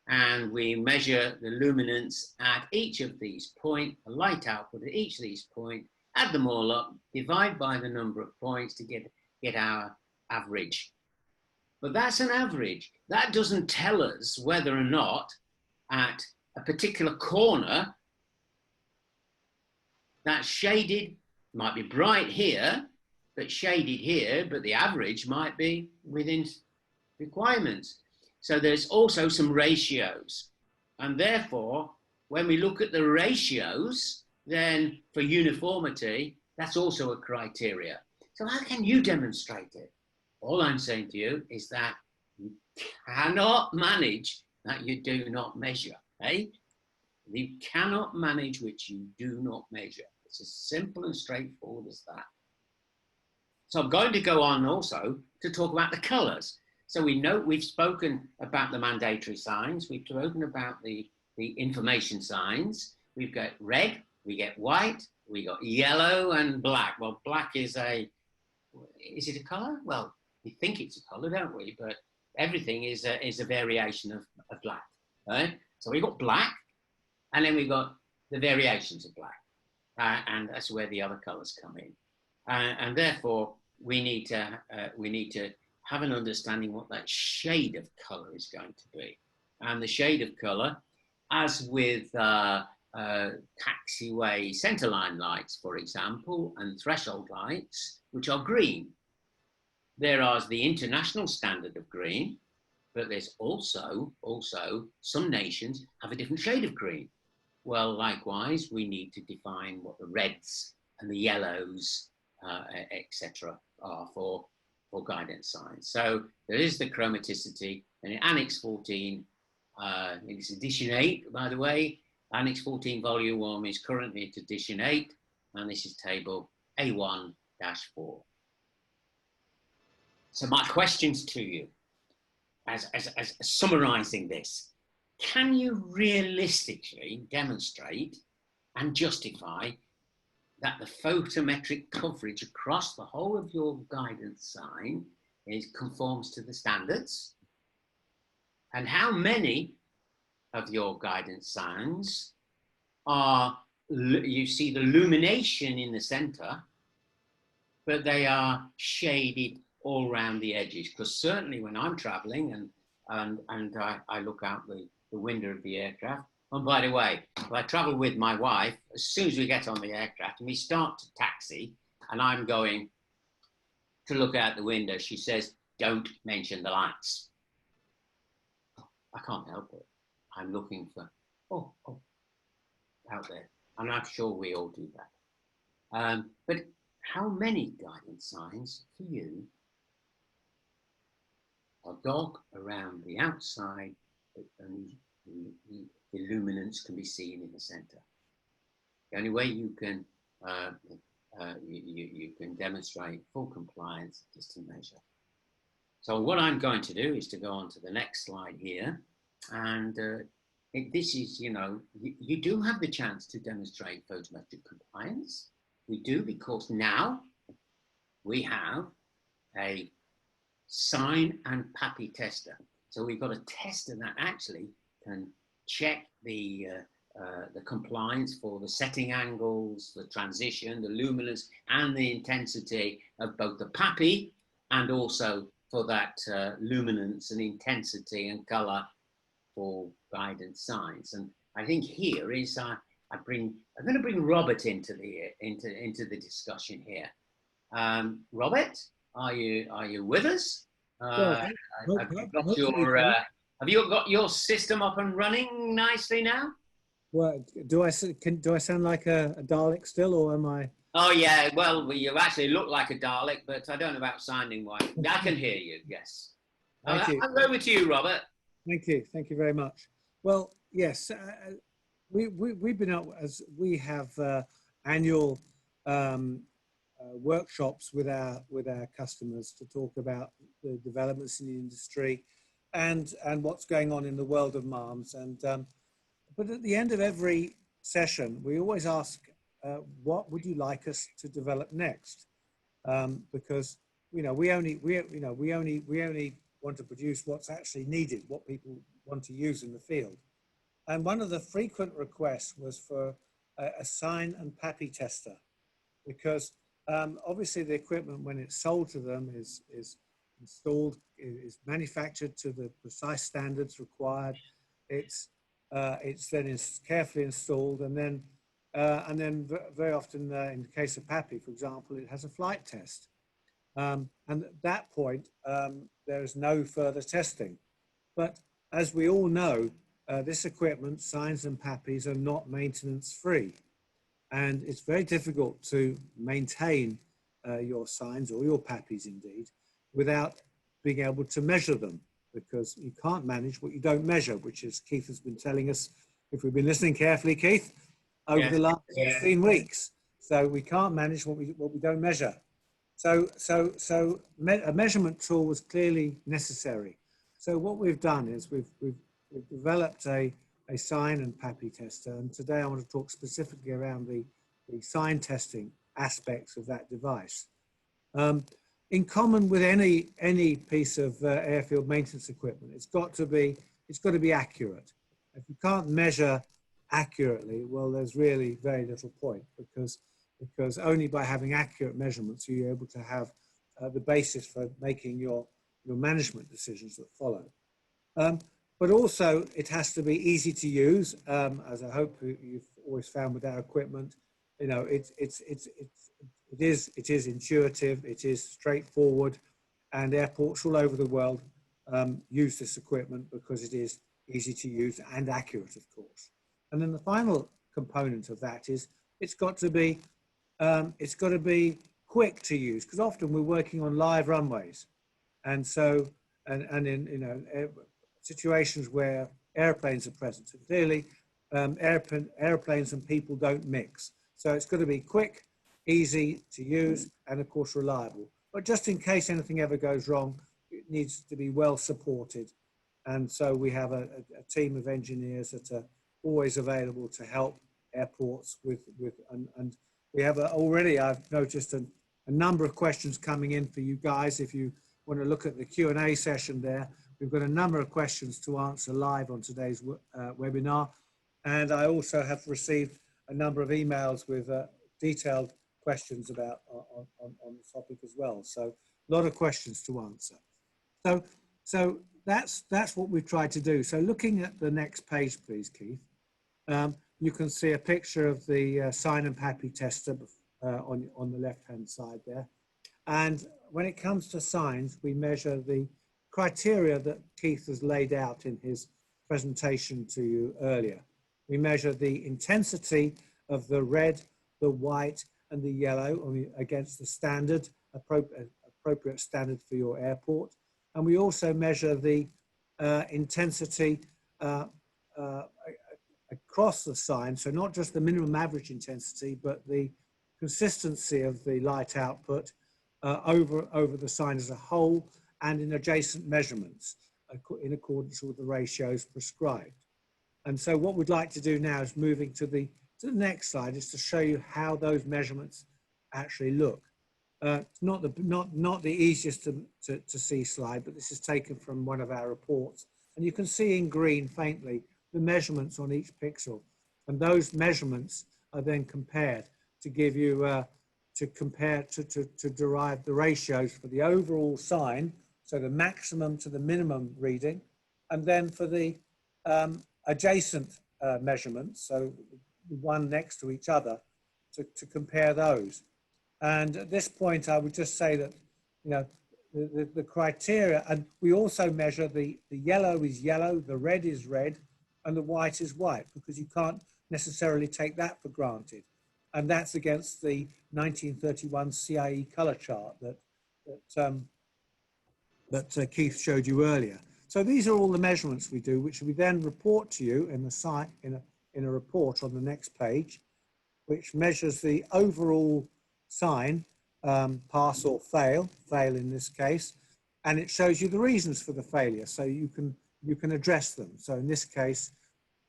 and we measure the luminance at each of these points, the light output at each of these points, add them all up, divide by the number of points to get our average. But that's an average. That doesn't tell us whether or not at a particular corner that's shaded, might be bright here, but shaded here, but the average might be within requirements. So there's also some ratios. And therefore, when we look at the ratios, then for uniformity, that's also a criteria. So how can you demonstrate it? All I'm saying to you is that you cannot manage that you do not measure, eh? You cannot manage which you do not measure. It's as simple and straightforward as that. So I'm going to go on also to talk about the colours. So we know we've spoken about the mandatory signs. We've spoken about the information signs. We've got red, we get white, we got yellow and black. Well, black is it a colour? Well, we think it's a colour, don't we? But everything is a variation of black, right? So we've got black, and then we've got the variations of black. And that's where the other colours come in. And therefore, we need to have an understanding what that shade of colour is going to be. And the shade of colour, as with taxiway centerline lights, for example, and threshold lights, which are green. There is the international standard of green, but there's also some nations have a different shade of green. Well, likewise, we need to define what the reds and the yellows, etc., are for guidance signs. So there is the chromaticity, and in Annex 14, it's edition 8, by the way. Annex 14 volume 1 is currently at edition 8, and this is table A1-4. So my questions to you, as summarizing this, can you realistically demonstrate and justify that the photometric coverage across the whole of your guidance sign conforms to the standards? And how many of your guidance signs you see the illumination in the center, but they are shaded all around the edges? Because certainly when I'm traveling and I look out the window of the aircraft, and by the way, I travel with my wife, as soon as we get on the aircraft and we start to taxi, and I'm going to look out the window, she says, "Don't mention the lights." I can't help it. I'm looking for, oh, out there. And I'm sure we all do that. But how many guidance signs for you are dark around the outside and the luminance can be seen in the center? The only way you can you can demonstrate full compliance is to measure. So what I'm going to do is to go on to the next slide here, and this is, you do have the chance to demonstrate photometric compliance. We do, because now we have a sign and PAPI tester. So we've got a tester that actually can check the compliance for the setting angles, the transition, the luminance, and the intensity of both the PAPI and also for that luminance and intensity and color for guidance signs. And I think here is I'm going to bring Robert into the discussion here. Robert, are you with us? Have you got your system up and running nicely now? Well, do I sound like a Dalek still, or am I? Oh yeah, well, you actually look like a Dalek, but I don't know about sounding wise. I can hear you, yes. Thank you. I'll go over to you, Robert. Thank you very much. Well, yes, we've been up, as we have annual workshops with our customers to talk about the developments in the industry and what's going on in the world of MALMS. And but at the end of every session, we always ask, what would you like us to develop next? Because we only want to produce what's actually needed, what people want to use in the field. And one of the frequent requests was for a sign and PAPI tester, because obviously the equipment, when it's sold to them, is installed, is manufactured to the precise standards required. It's then carefully installed, and then very often, in the case of PAPI, for example, it has a flight test. And at that point, there is no further testing. But as we all know, this equipment, signs and PAPIs, are not maintenance free. And it's very difficult to maintain your signs, or your PAPIs indeed, without being able to measure them, because you can't manage what you don't measure, which is Keith has been telling us, if we've been listening carefully, Keith, over the last 16 weeks. So we can't manage what we don't measure. So a measurement tool was clearly necessary. So what we've done is we've developed a sign and PAPI tester, and today I want to talk specifically around the sign testing aspects of that device. In common with any piece of airfield maintenance equipment, it's got to be accurate. If you can't measure accurately, well, there's really very little point, because only by having accurate measurements are you able to have the basis for making your management decisions that follow. But also, it has to be easy to use, as I hope you've always found with our equipment. You know, it is intuitive, it is straightforward, and airports all over the world use this equipment because it is easy to use and accurate, of course. And then the final component of that is it's got to be quick to use, because often we're working on live runways, and so and in situations where airplanes are present. So clearly, airplanes and people don't mix. So it's got to be quick, easy to use, and of course reliable. But just in case anything ever goes wrong, it needs to be well supported. And so we have a team of engineers that are always available to help airports and we have already, I've noticed a number of questions coming in for you guys. If you want to look at the Q&A session there, we've got a number of questions to answer live on today's webinar. And I also have received a number of emails with detailed questions about on the topic as well. So a lot of questions to answer. So that's what we've tried to do. So looking at the next page, please, Keith, you can see a picture of the sign and PAPI tester on the left-hand side there. And when it comes to signs, we measure the criteria that Keith has laid out in his presentation to you earlier. We measure the intensity of the red, the white, and the yellow against the standard, appropriate standard for your airport. And we also measure the intensity across the sign, so not just the minimum average intensity, but the consistency of the light output over the sign as a whole, and in adjacent measurements in accordance with the ratios prescribed. And so what we'd like to do now is moving to the next slide, is to show you how those measurements actually look. It's not the easiest to see slide, but this is taken from one of our reports. And you can see in green faintly the measurements on each pixel. And those measurements are then compared to give you, to derive the ratios for the overall sign, so the maximum to the minimum reading, and then for the adjacent measurements, so one next to each other, to compare those. And at this point, I would just say that, you know, the criteria, and we also measure the yellow is yellow, the red is red, and the white is white, because you can't necessarily take that for granted. And that's against the 1931 CIE color chart that Keith showed you earlier. So these are all the measurements we do, which we then report to you in the site in a report on the next page, which measures the overall sign pass or fail in this case, and it shows you the reasons for the failure, so you can address them. So in this case,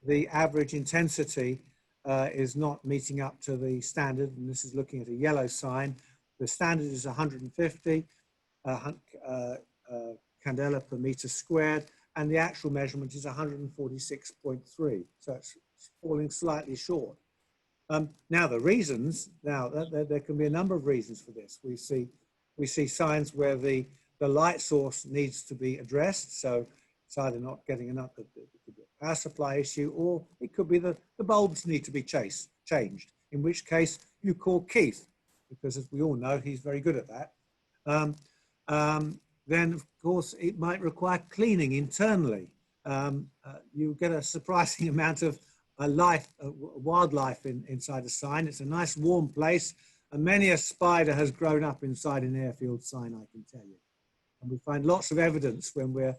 the average intensity is not meeting up to the standard, and this is looking at a yellow sign. The standard is 150 candela per meter squared, and the actual measurement is 146.3, so it's falling slightly short. Now the reasons, there can be a number of reasons for this. We see signs where the light source needs to be addressed, so it's either not getting enough, it could be a power supply issue, or it could be the bulbs need to be changed, in which case you call Keith, because as we all know, he's very good at that. Then of course it might require cleaning internally. You get a surprising amount of wildlife inside a sign. It's a nice warm place, and many a spider has grown up inside an Airfield sign, I can tell you. And we find lots of evidence when we're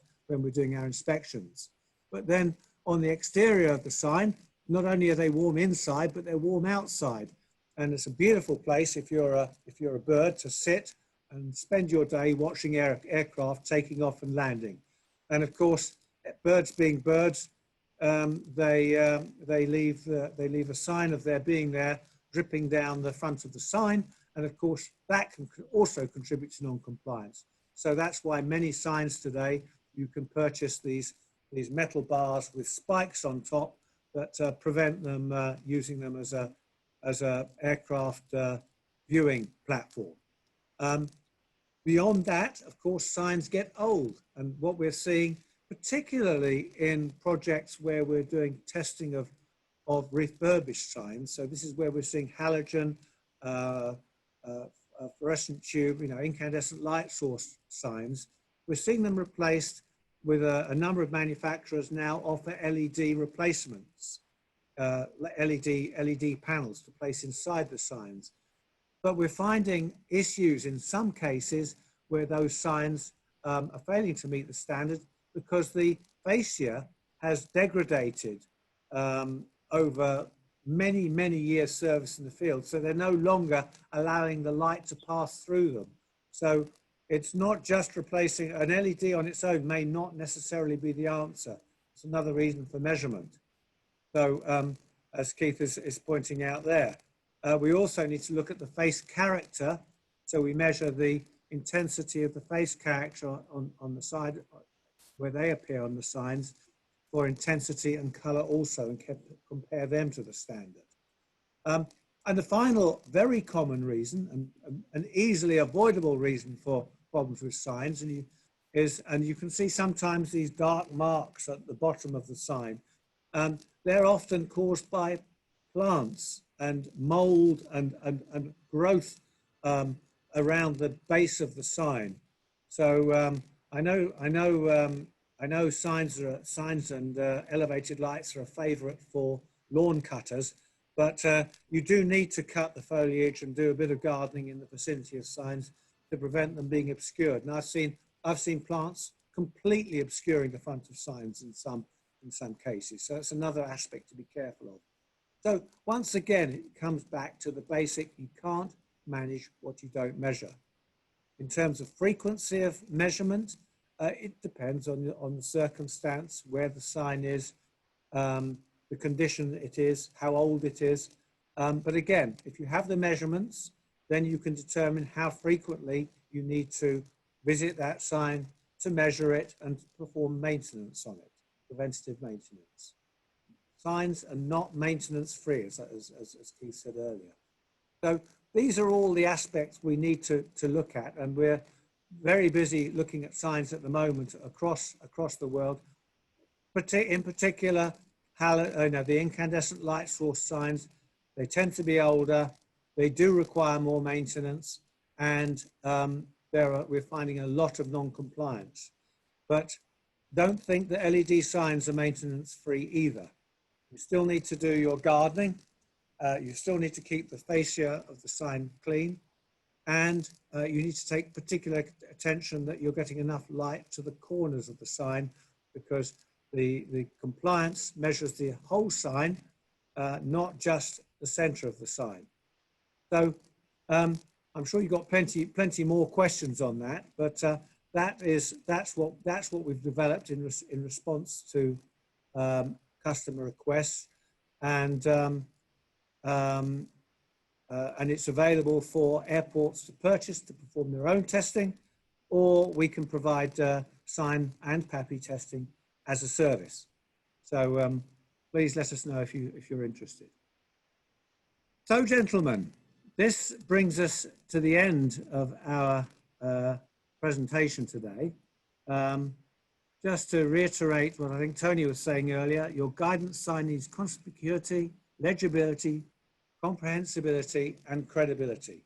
doing our inspections. But then on the exterior of the sign, not only are they warm inside, but they're warm outside. And it's a beautiful place if you're a bird to sit and spend your day watching aircraft taking off and landing. And of course, birds being birds, they leave a sign of their being there dripping down the front of the sign, and of course that can also contribute to non-compliance. So that's why many signs today you can purchase these metal bars with spikes on top that prevent them using them as a aircraft viewing platform. Beyond that, of course, signs get old, and what we're seeing, particularly in projects where we're doing testing of refurbished signs. So this is where we're seeing halogen, fluorescent tube, incandescent light source signs. We're seeing them replaced with a number of manufacturers now offer LED replacements, LED panels to place inside the signs. But we're finding issues in some cases where those signs are failing to meet the standard because the fascia has degraded over many, many years service in the field. So they're no longer allowing the light to pass through them. So it's not just replacing an LED on its own may not necessarily be the answer. It's another reason for measurement. So as Keith is pointing out there, we also need to look at the face character. So we measure the intensity of the face character on the side where they appear on the signs for intensity and color also, and compare them to the standard. And the final very common reason, and an easily avoidable reason for problems with signs, and you can see sometimes these dark marks at the bottom of the sign. They're often caused by plants and mold and growth around the base of the sign. So I know signs and elevated lights are a favorite for lawn cutters, but you do need to cut the foliage and do a bit of gardening in the vicinity of signs to prevent them being obscured. And I've seen plants completely obscuring the front of signs in some cases. So it's another aspect to be careful of. So once again, it comes back to the basic: you can't manage what you don't measure. In terms of frequency of measurement, it depends on the circumstance, where the sign is, the condition it is, how old it is. But again, if you have the measurements, then you can determine how frequently you need to visit that sign to measure it and perform maintenance on it, preventative maintenance. Signs are not maintenance free, as Keith said earlier. So these are all the aspects we need to look at, and we're very busy looking at signs at the moment across the world. In particular, the incandescent light source signs, they tend to be older, they do require more maintenance, and we're finding a lot of non-compliance. But don't think that LED signs are maintenance free either. You still need to do your gardening, you still need to keep the fascia of the sign clean, and you need to take particular attention that you're getting enough light to the corners of the sign, because the compliance measures the whole sign, not just the center of the sign. So I'm sure you've got plenty more questions on that, but that's what we've developed in response to customer requests, and it's available for airports to purchase to perform their own testing, or we can provide sign and PAPI testing as a service. So please let us know if you're interested. So, gentlemen, this brings us to the end of our presentation today. Just to reiterate what I think Tony was saying earlier, your guidance sign needs conspicuity, legibility, comprehensibility, and credibility.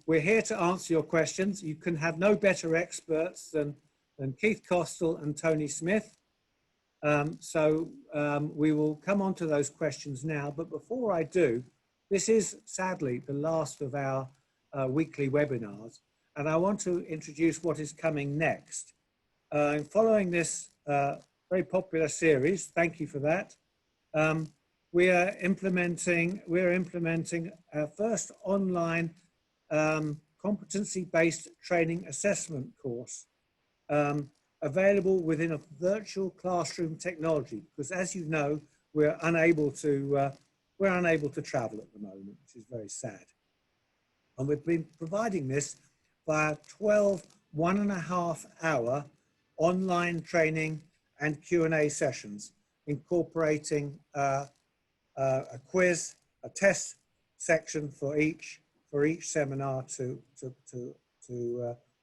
We're here to answer your questions. You can have no better experts than Keith Costall and Tony Smith. We will come on to those questions now, but before I do, this is sadly the last of our weekly webinars, and I want to introduce what is coming next. Following this very popular series, thank you for that, we're implementing our first online competency-based training assessment course, available within a virtual classroom technology, because as you know, we're unable to travel at the moment, which is very sad. And we've been providing this via 12 1.5-hour online training and Q&A sessions, incorporating a quiz, a test section for each seminar to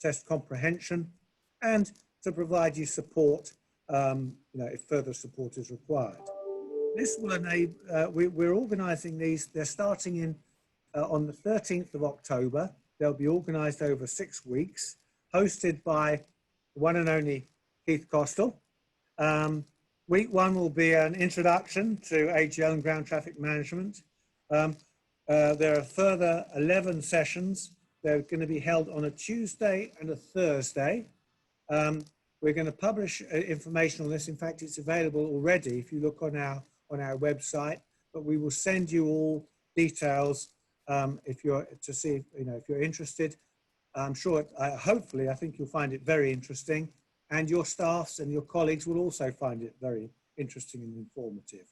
test comprehension, and to provide you support, if further support is required. This will enable, we're organising these, they're starting on the 13th of October. They'll be organised over 6 weeks, hosted by the one and only Keith Costall. Week 1 will be an introduction to AGL and ground traffic management. There are further 11 sessions. They're going to be held on a Tuesday and a Thursday. We're going to publish information on this. In fact, it's available already if you look on our website, but we will send you all details if you're interested. I'm sure, hopefully, I think you'll find it very interesting, and your staffs and your colleagues will also find it very interesting and informative.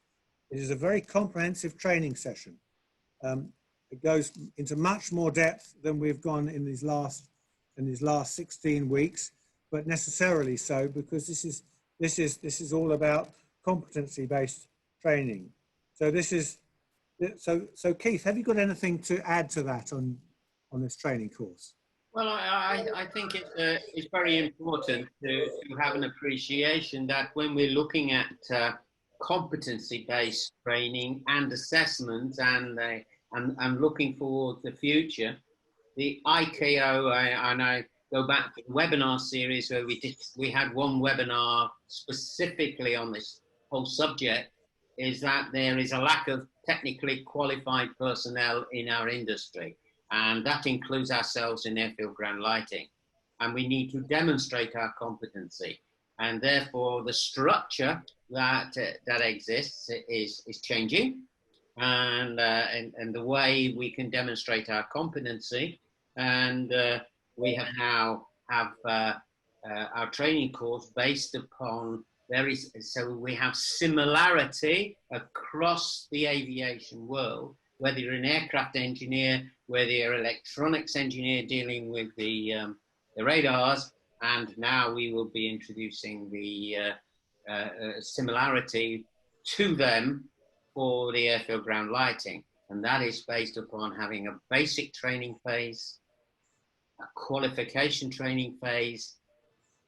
It is a very comprehensive training session. It goes into much more depth than we've gone in these last 16 weeks, but necessarily so, because this is all about competency-based training. So so Keith, have you got anything to add to that on this training course? Well, I think it's very important to have an appreciation that when we're looking at competency-based training and assessment and looking forward to the future, the ICAO, and I go back to the webinar series where we had one webinar specifically on this whole subject, is that there is a lack of technically qualified personnel in our industry. And that includes ourselves in airfield ground lighting. And we need to demonstrate our competency. And therefore, the structure that exists is changing. And the way we can demonstrate our competency. And we have now our training course based upon so we have similarity across the aviation world, whether you're an aircraft engineer, whether you're an electronics engineer dealing with the radars, and now we will be introducing the similarity to them for the airfield ground lighting. And that is based upon having a basic training phase, a qualification training phase,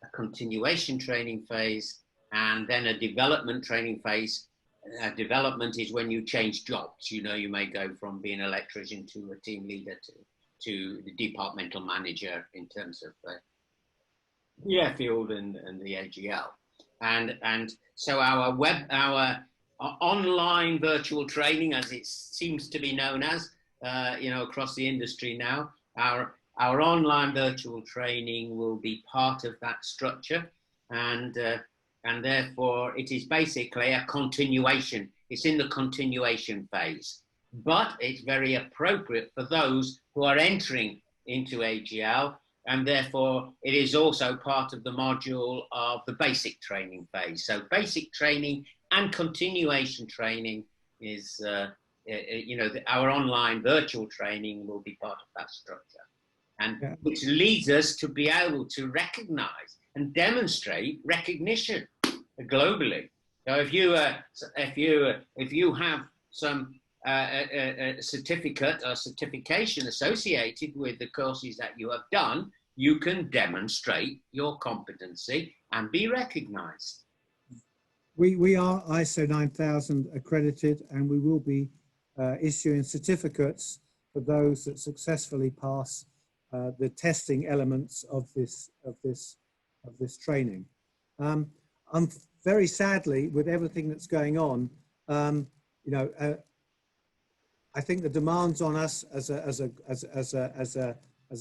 a continuation training phase, and then a development training phase. Development is when you change jobs. You know, you may go from being an electrician to a team leader to the departmental manager in terms of the airfield and the AGL. And so our online virtual training, as it seems to be known as, across the industry now, our online virtual training will be part of that structure, and therefore it is basically a continuation. It's in the continuation phase. but it's very appropriate for those who are entering into AGL, and therefore it is also part of the module of the basic training phase. So basic training and continuation training is, our online virtual training will be part of that structure, and which leads us to be able to recognize and demonstrate recognition globally. So if you have some a certificate or certification associated with the courses that you have done, you can demonstrate your competency and be recognized. We are ISO 9000 accredited, and we will be issuing certificates for those that successfully pass the testing elements of this training. I'm very sadly, with everything that's going on, I think the demands on us as a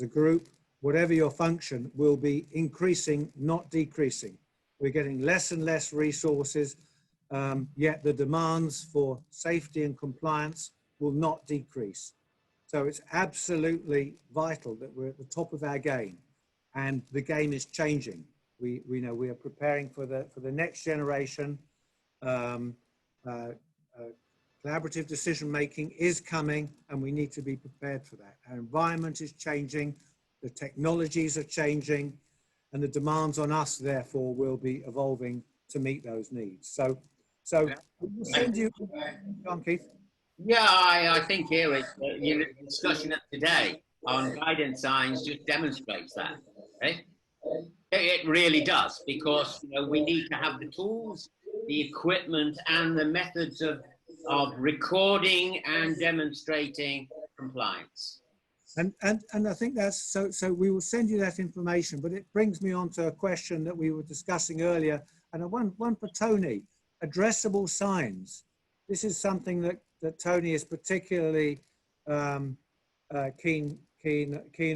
group, whatever your function, will be increasing, not decreasing. We're getting less and less resources, yet the demands for safety and compliance will not decrease. So it's absolutely vital that we're at the top of our game, and the game is changing. We know we are preparing for the next generation. Collaborative decision making is coming, and we need to be prepared for that. Our environment is changing, the technologies are changing, and the demands on us, therefore, will be evolving to meet those needs. So we'll send you, John Keith. Yeah, I think here is the discussion of today on guidance signs just demonstrates that. Okay? It really does, because we need to have the tools, the equipment, and the methods of recording and demonstrating compliance. And I think that's so we will send you that information, but it brings me on to a question that we were discussing earlier, and one for Tony. Addressable signs. This is something that Tony is particularly keen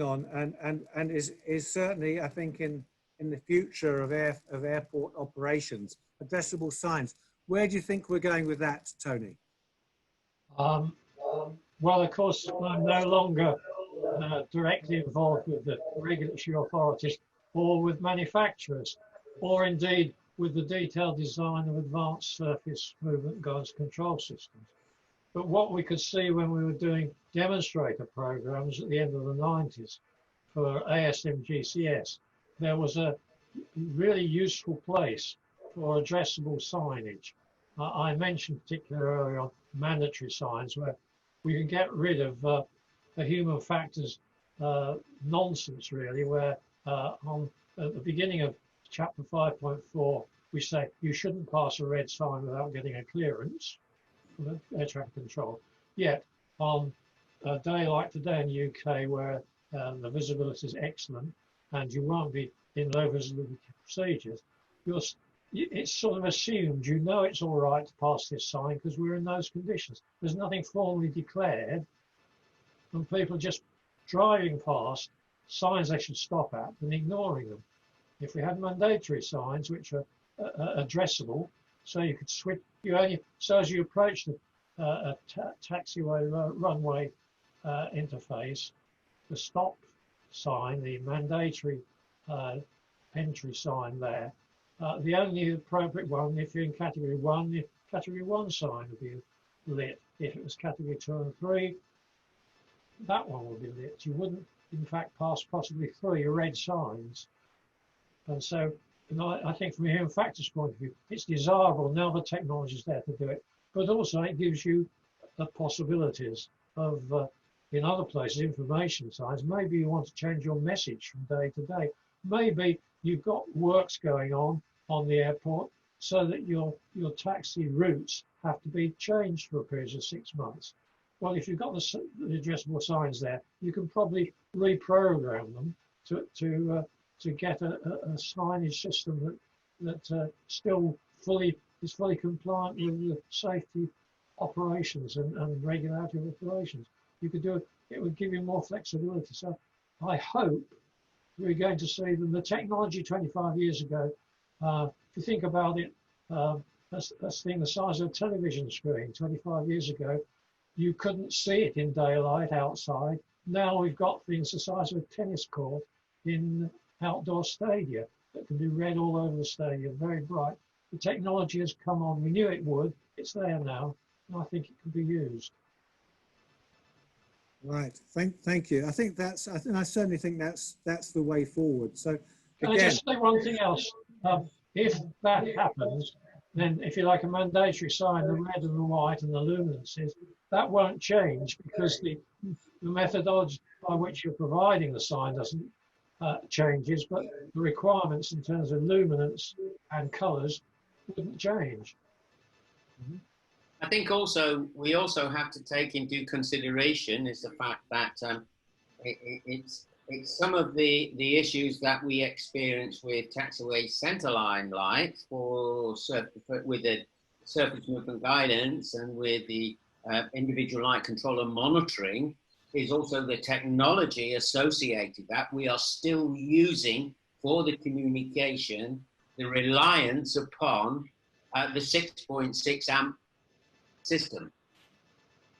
on, and is certainly, I think, in the future of airport operations. Addressable signs. Where do you think we're going with that, Tony? Well, of course, I'm no longer directly involved with the regulatory authorities or with manufacturers, or indeed with the detailed design of advanced surface movement guidance control systems. But what we could see when we were doing demonstrator programs at the end of the 90s for ASM GCS, there was a really useful place for addressable signage. I mentioned particularly earlier on mandatory signs, where we can get rid of the human factors nonsense, really, where at the beginning of chapter 5.4, we say you shouldn't pass a red sign without getting a clearance from the air traffic control. Yet on a day like today in the UK, where the visibility is excellent and you won't be in low visibility procedures, it's sort of assumed it's all right to pass this sign because we're in those conditions. There's nothing formally declared, and people just driving past signs they should stop at and ignoring them. If we had mandatory signs which are addressable, so you could switch, so as you approach the taxiway runway interface, the stop sign, the mandatory entry sign there, the only appropriate one, if you're in category 1, the category 1 sign would be lit. If it was category 2 and 3, that one would be lit. You wouldn't, in fact, pass possibly 3 red signs. And so, I think from a human factors point of view, it's desirable now the technology is there to do it, but also it gives you the possibilities of, in other places, information signs. Maybe you want to change your message from day to day. Maybe you've got works going on the airport so that your taxi routes have to be changed for a period of 6 months. Well, if you've got the addressable signs there, you can probably reprogram them to get a signage system that still is fully compliant with the safety operations and regularity of operations. You could do it, it would give you more flexibility. So I hope we're going to see the technology 25 years ago. If you think about it, that's the size of a television screen 25 years ago. you couldn't see it in daylight outside. Now we've got things the size of a tennis court in outdoor stadia that can be read all over the stadium, very bright. The technology has come on. We knew it would. It's there now, and I think it can be used. Right. Thank you. I certainly think that's the way forward. So Can I just say one thing else? If that happens, then if you like a mandatory sign, the red and the white and the luminances, that won't change because the methodology by which you're providing the sign doesn't changes, but the requirements in terms of luminance and colours wouldn't change. I think also we also have to take into consideration is the fact that it's some of the issues that we experience with taxiway centerline lights with the surface movement guidance and with the individual light controller monitoring is also the technology associated that we are still using for the communication, the reliance upon the 6.6 amp system,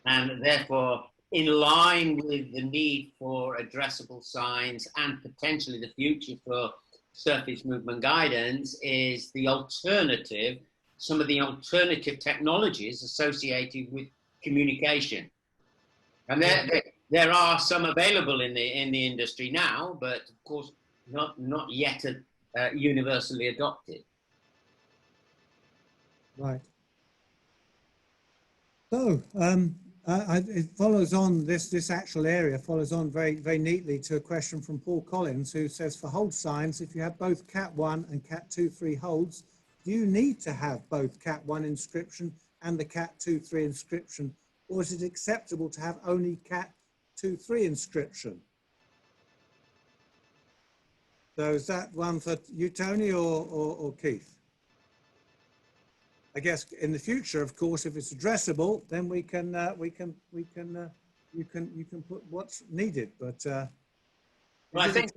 and therefore in line with the need for addressable signs and potentially the future for surface movement guidance is the alternative, some of the alternative technologies associated with communication. And there are some available in the industry now, but of course not yet universally adopted. Right. So it follows on, this actual area follows on very, very neatly to a question from Paul Collins, who says, for hold signs, if you have both Cat 1 and Cat 2.3 holds, do you need to have both Cat 1 inscription and the Cat 2.3 inscription, or is it acceptable to have only Cat 2.3 inscription? So is that one for you, Tony, or Keith? I guess in the future, of course, if it's addressable, then you can put what's needed. But well, I think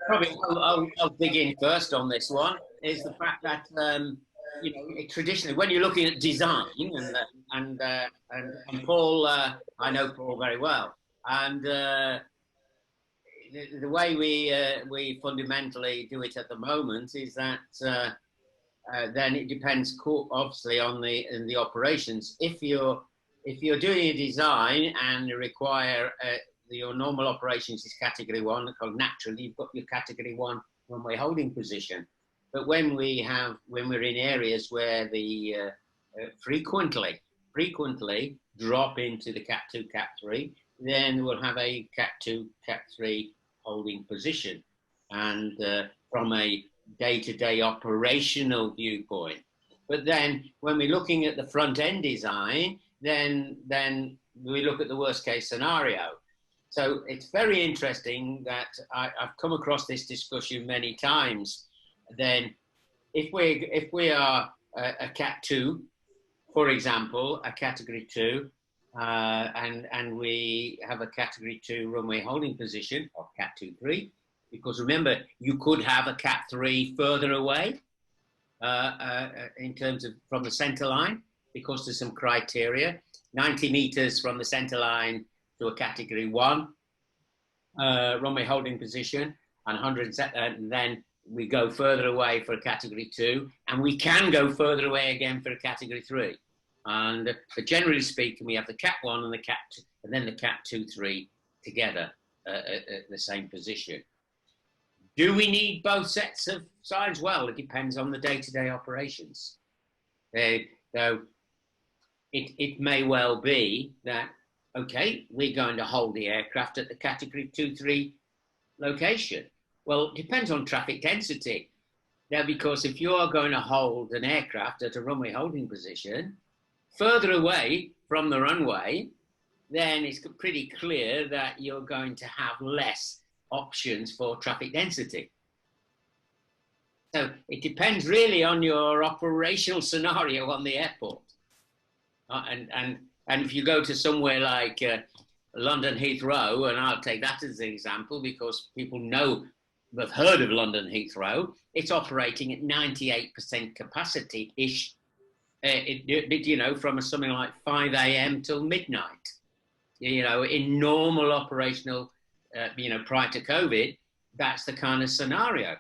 probably I'll dig in first on this one. Is the fact that you know, traditionally when you're looking at design and Paul, I know Paul very well, and the way we fundamentally do it at the moment is that. Then it depends obviously on the operations. If you're doing a design and you require your normal operations is category 1, because naturally you've got your category 1 runway holding position. But when we're in areas where the frequently drop into the Cat 2, Cat 3, then we'll have a Cat 2, Cat 3 holding position. And from a day-to-day operational viewpoint. But then when we're looking at the front end design, then we look at the worst case scenario. So it's very interesting that I've come across this discussion many times. Then if we are a Cat 2, for example, a category 2, and we have a category 2 runway holding position of Cat 2-3, because remember, you could have a Cat 3 further away in terms of from the center line, because there's some criteria. 90 meters from the center line to a category 1 runway holding position, and then we go further away for a category 2, and we can go further away again for a category 3. And but generally speaking, we have the Cat 1 and the Cat 2, and then the Cat 2-3 together at the same position. Do we need both sets of signs? Well, it depends on the day-to-day operations. So it may well be that, okay, we're going to hold the aircraft at the category 2-3 location. Well, it depends on traffic density. Now, because if you are going to hold an aircraft at a runway holding position further away from the runway, then it's pretty clear that you're going to have less options for traffic density. So it depends really on your operational scenario on the airport. And if you go to somewhere like London Heathrow, and I'll take that as an example because people have heard of London Heathrow, it's operating at 98% capacity-ish, you know, from something like 5 a.m. till midnight. You know, in normal operational, you know, prior to COVID, that's the kind of scenario.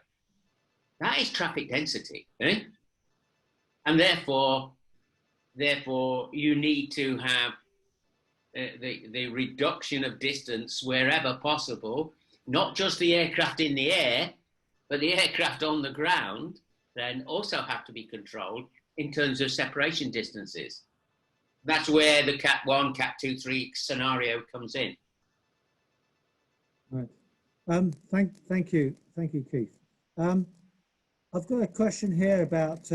That is traffic density, eh? And therefore you need to have the reduction of distance wherever possible, not just the aircraft in the air, but the aircraft on the ground then also have to be controlled in terms of separation distances. That's where the Cat 1, Cat 2, 3 scenario comes in. Right. Thank you, Keith. I've got a question here about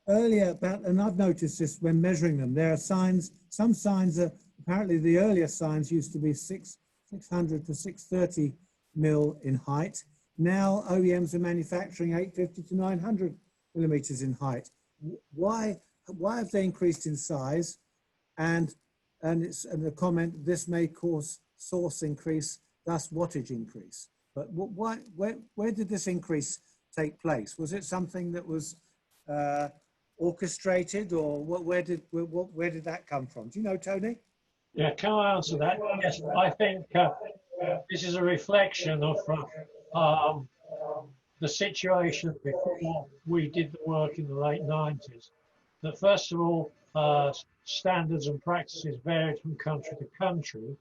earlier about, and I've noticed this when measuring them. There are signs. Some signs are apparently the earlier signs used to be 600 to 630 mil in height. Now OEMs are manufacturing 850 to 900 millimeters in height. Why have they increased in size? And the comment, this may cause source increase, thus wattage increase. But where did this increase take place? Was it something that was orchestrated, or where did that come from? Do you know, Tony? Yeah, can I answer that? Yes, I think this is a reflection of the situation before we did the work in the late 90s. That first of all, standards and practices varied from country to country,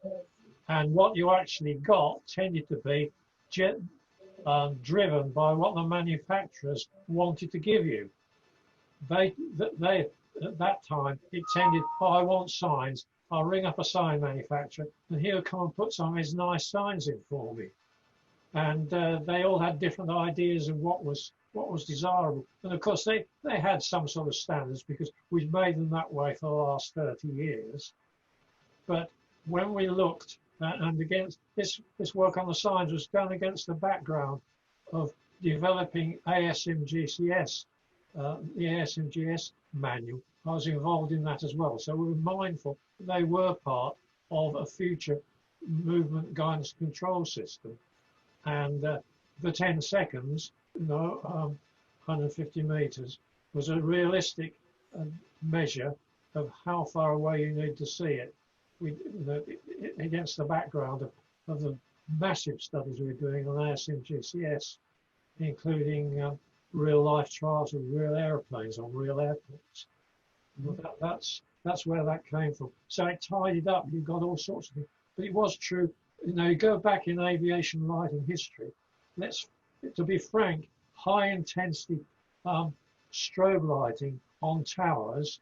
and what you actually got tended to be driven by what the manufacturers wanted to give you. They at that time, it tended, oh, I want signs. I'll ring up a sign manufacturer and he'll come and put some of his nice signs in for me. And they all had different ideas of what was desirable. And of course, they had some sort of standards because we've made them that way for the last 30 years. But when we looked, and against this work on the signs was done against the background of developing ASMGCS, the ASMGS manual. I was involved in that as well. So we were mindful that they were part of a future movement guidance control system. And the 10 seconds, 150 meters, was a realistic measure of how far away you need to see it. Against the background of the massive studies we were doing on ASMGCS, including real life trials with real airplanes on real airports. That's where that came from. So it tidied up. You got all sorts of things. But it was true. You go back in aviation lighting history. To be frank, high intensity strobe lighting on towers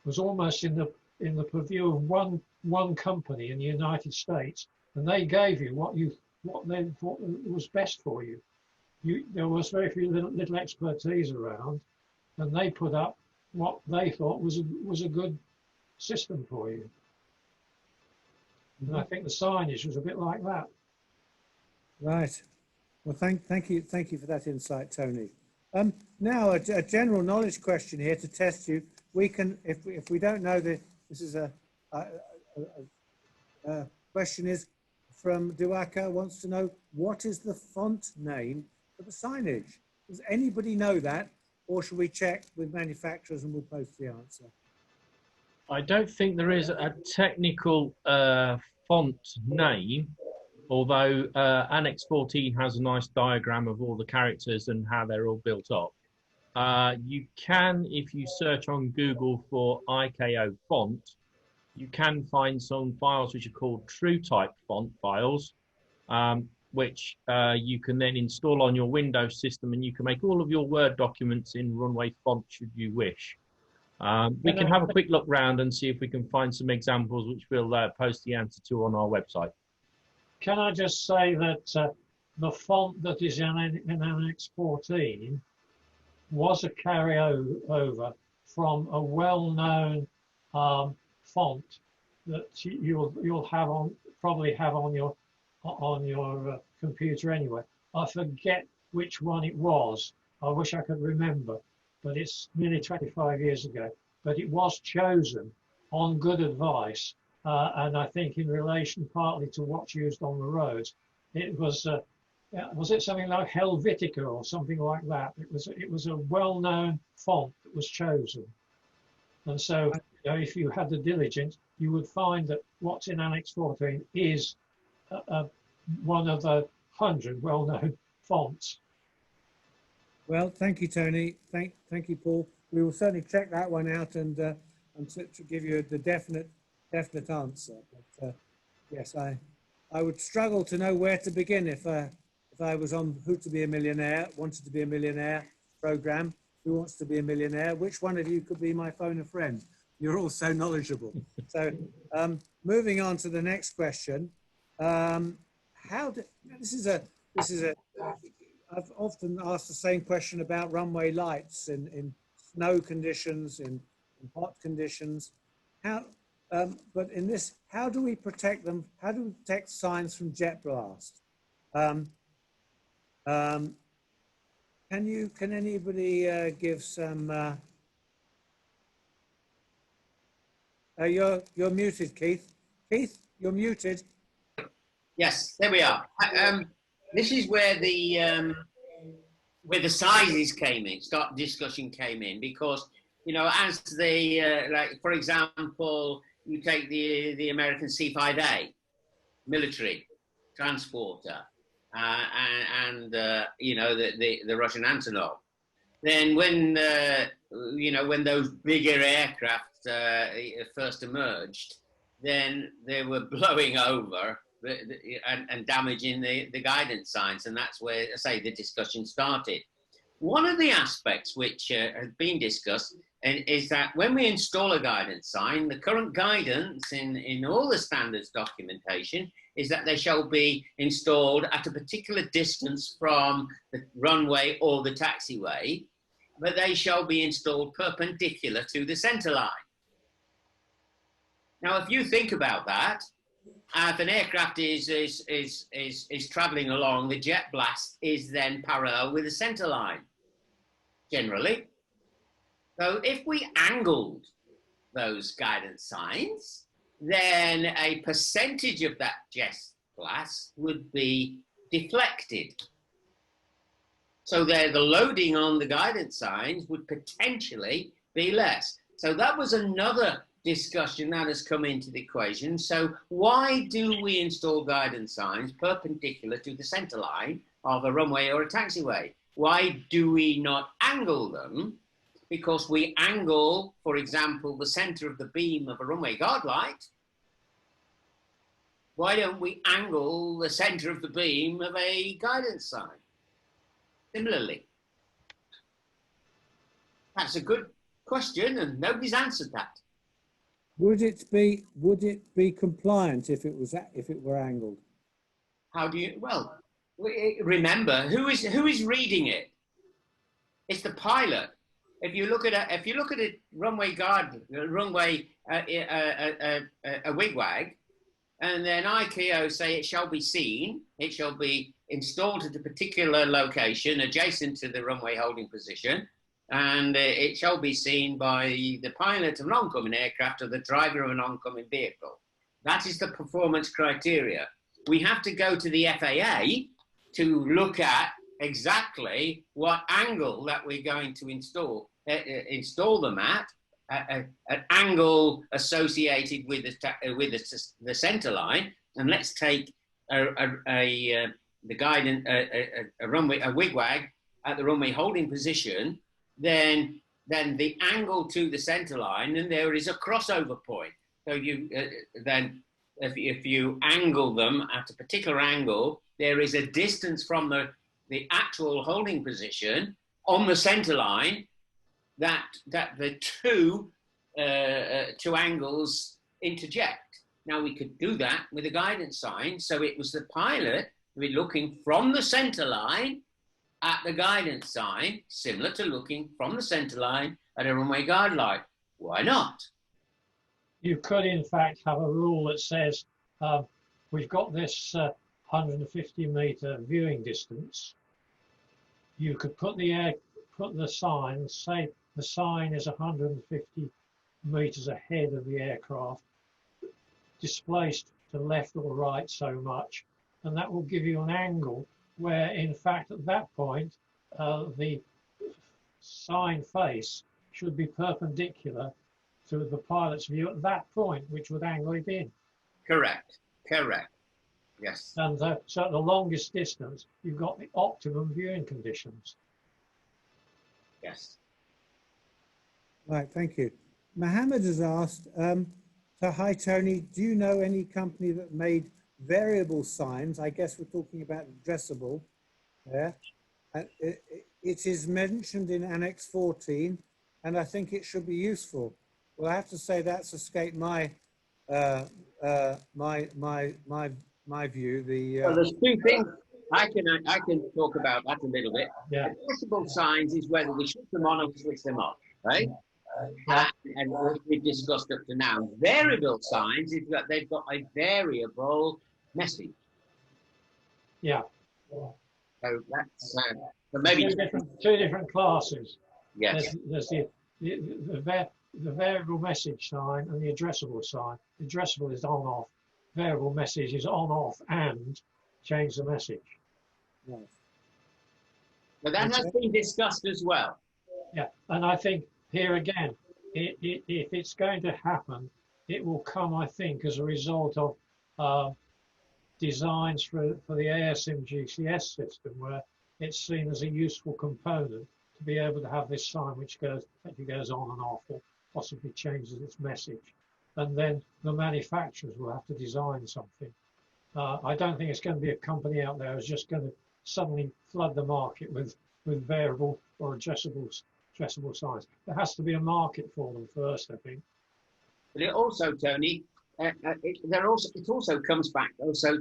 was almost in the purview of one company in the United States, and they gave you what they thought was best for you. There was very few little expertise around, and they put up what they thought was a good system for you. And I think the signage was a bit like that. Right. Well, thank you for that insight, Tony. Now a general knowledge question here to test you. We can, if we don't know this is a question is from Duaka, wants to know, what is the font name for the signage? Does anybody know that, or should we check with manufacturers and we'll post the answer? I don't think there is a technical font name, although Annex 14 has a nice diagram of all the characters and how they're all built up. You can, if you search on Google for ICAO font, you can find some files which are called TrueType font files, which you can then install on your Windows system, and you can make all of your Word documents in Runway font should you wish. We can have a quick look round and see if we can find some examples which we'll post the answer to on our website. Can I just say that the font that is in Annex 14 was a carryover from a well-known font that you'll have probably have on your computer anyway. I forget which one it was. I wish I could remember, but it's nearly 25 years ago. But it was chosen on good advice, and I think in relation partly to what's used on the roads. It was it something like Helvetica or something like that? It was a well-known font that was chosen, and so if you had the diligence, you would find that what's in Annex 14 is one of the 100 well-known fonts. Well, thank you, Tony. Thank you, Paul. We will certainly check that one out and to give you the definite answer. But yes, I would struggle to know where to begin if I was on Who to Be a Millionaire, Wanted to Be a Millionaire program. Who wants to be a millionaire? Which one of you could be my phone a friend? You're all so knowledgeable. So moving on to the next question. I've often asked the same question about runway lights in snow conditions, in hot conditions. But in this, how do we protect them? How do we protect signs from jet blast? Can anybody give some? You're muted, Keith. Keith, you're muted. Yes, there we are. This is where the sizes came in, discussion came in, because, you know, as the, like, for example, you take the American C-5A, military transporter, and you know, the Russian Antonov. Then when, you know, when those bigger aircraft first emerged, then they were blowing over and damaging the guidance signs, and that's where, I say, the discussion started. One of the aspects which has been discussed is that when we install a guidance sign, the current guidance in all the standards documentation is that they shall be installed at a particular distance from the runway or the taxiway, but they shall be installed perpendicular to the center line. Now, if you think about that, if an aircraft is traveling along, the jet blast is then parallel with the center line, generally. So if we angled those guidance signs, then a percentage of that jet blast would be deflected. So there, the loading on the guidance signs would potentially be less. So that was another discussion that has come into the equation. So why do we install guidance signs perpendicular to the center line of a runway or a taxiway? Why do we not angle them? Because we angle, for example, the center of the beam of a runway guard light. Why don't we angle the center of the beam of a guidance sign? Similarly. That's a good question, and nobody's answered that. Would it be compliant if it were angled? How do you? Well, remember who is reading it? It's the pilot. If you look at a runway guard, a wigwag, and then ICAO say it shall be seen, it shall be installed at a particular location adjacent to the runway holding position, and it shall be seen by the pilot of an oncoming aircraft or the driver of an oncoming vehicle. That is the performance criteria. We have to go to the FAA to look at exactly what angle that we're going to install them at an angle associated with the center line. And let's take a wigwag at the runway holding position. Then the angle to the center line, and there is a crossover point. So you then if you angle them at a particular angle, there is a distance from the actual holding position on the center line that the two angles interject. Now we could do that with a guidance sign. So it was the pilot who was looking from the center line at the guidance sign, similar to looking from the center line at a runway guard light. Why not? You could, in fact, have a rule that says we've got this 150-meter viewing distance. You could put the sign, say the sign is 150 meters ahead of the aircraft, displaced to left or right so much, and that will give you an angle where, in fact, at that point, the sign face should be perpendicular to the pilot's view at that point, which would angle it in. Correct. Correct. Yes. And so at the longest distance, you've got the optimum viewing conditions. Yes. Right, thank you. Mohammed has asked, so hi Tony, do you know any company that made variable signs? I guess we're talking about addressable there. It is mentioned in Annex 14, and I think it should be useful. Well, I have to say that's escaped my my view. Well, there's two things I can talk about that a little bit. Yeah. Addressable signs is whether we switch them on or switch them off, right? And what we've discussed up to now. Variable signs is that they've got a variable message. Yeah. So that's so maybe two different classes. yes. There's the variable message sign and the addressable sign. The addressable is on off. Variable message is on off and change the message. Right. But that has been discussed as well. Yeah, and I think here again, if it's going to happen, it will come, I think, as a result of designs for the ASIM GCS system, where it's seen as a useful component to be able to have this sign which actually goes on and off, or possibly changes its message. And then the manufacturers will have to design something. I don't think it's going to be a company out there who's just going to suddenly flood the market with variable or addressable signs. There has to be a market for them first, I think. But it also, Tony, it also comes back also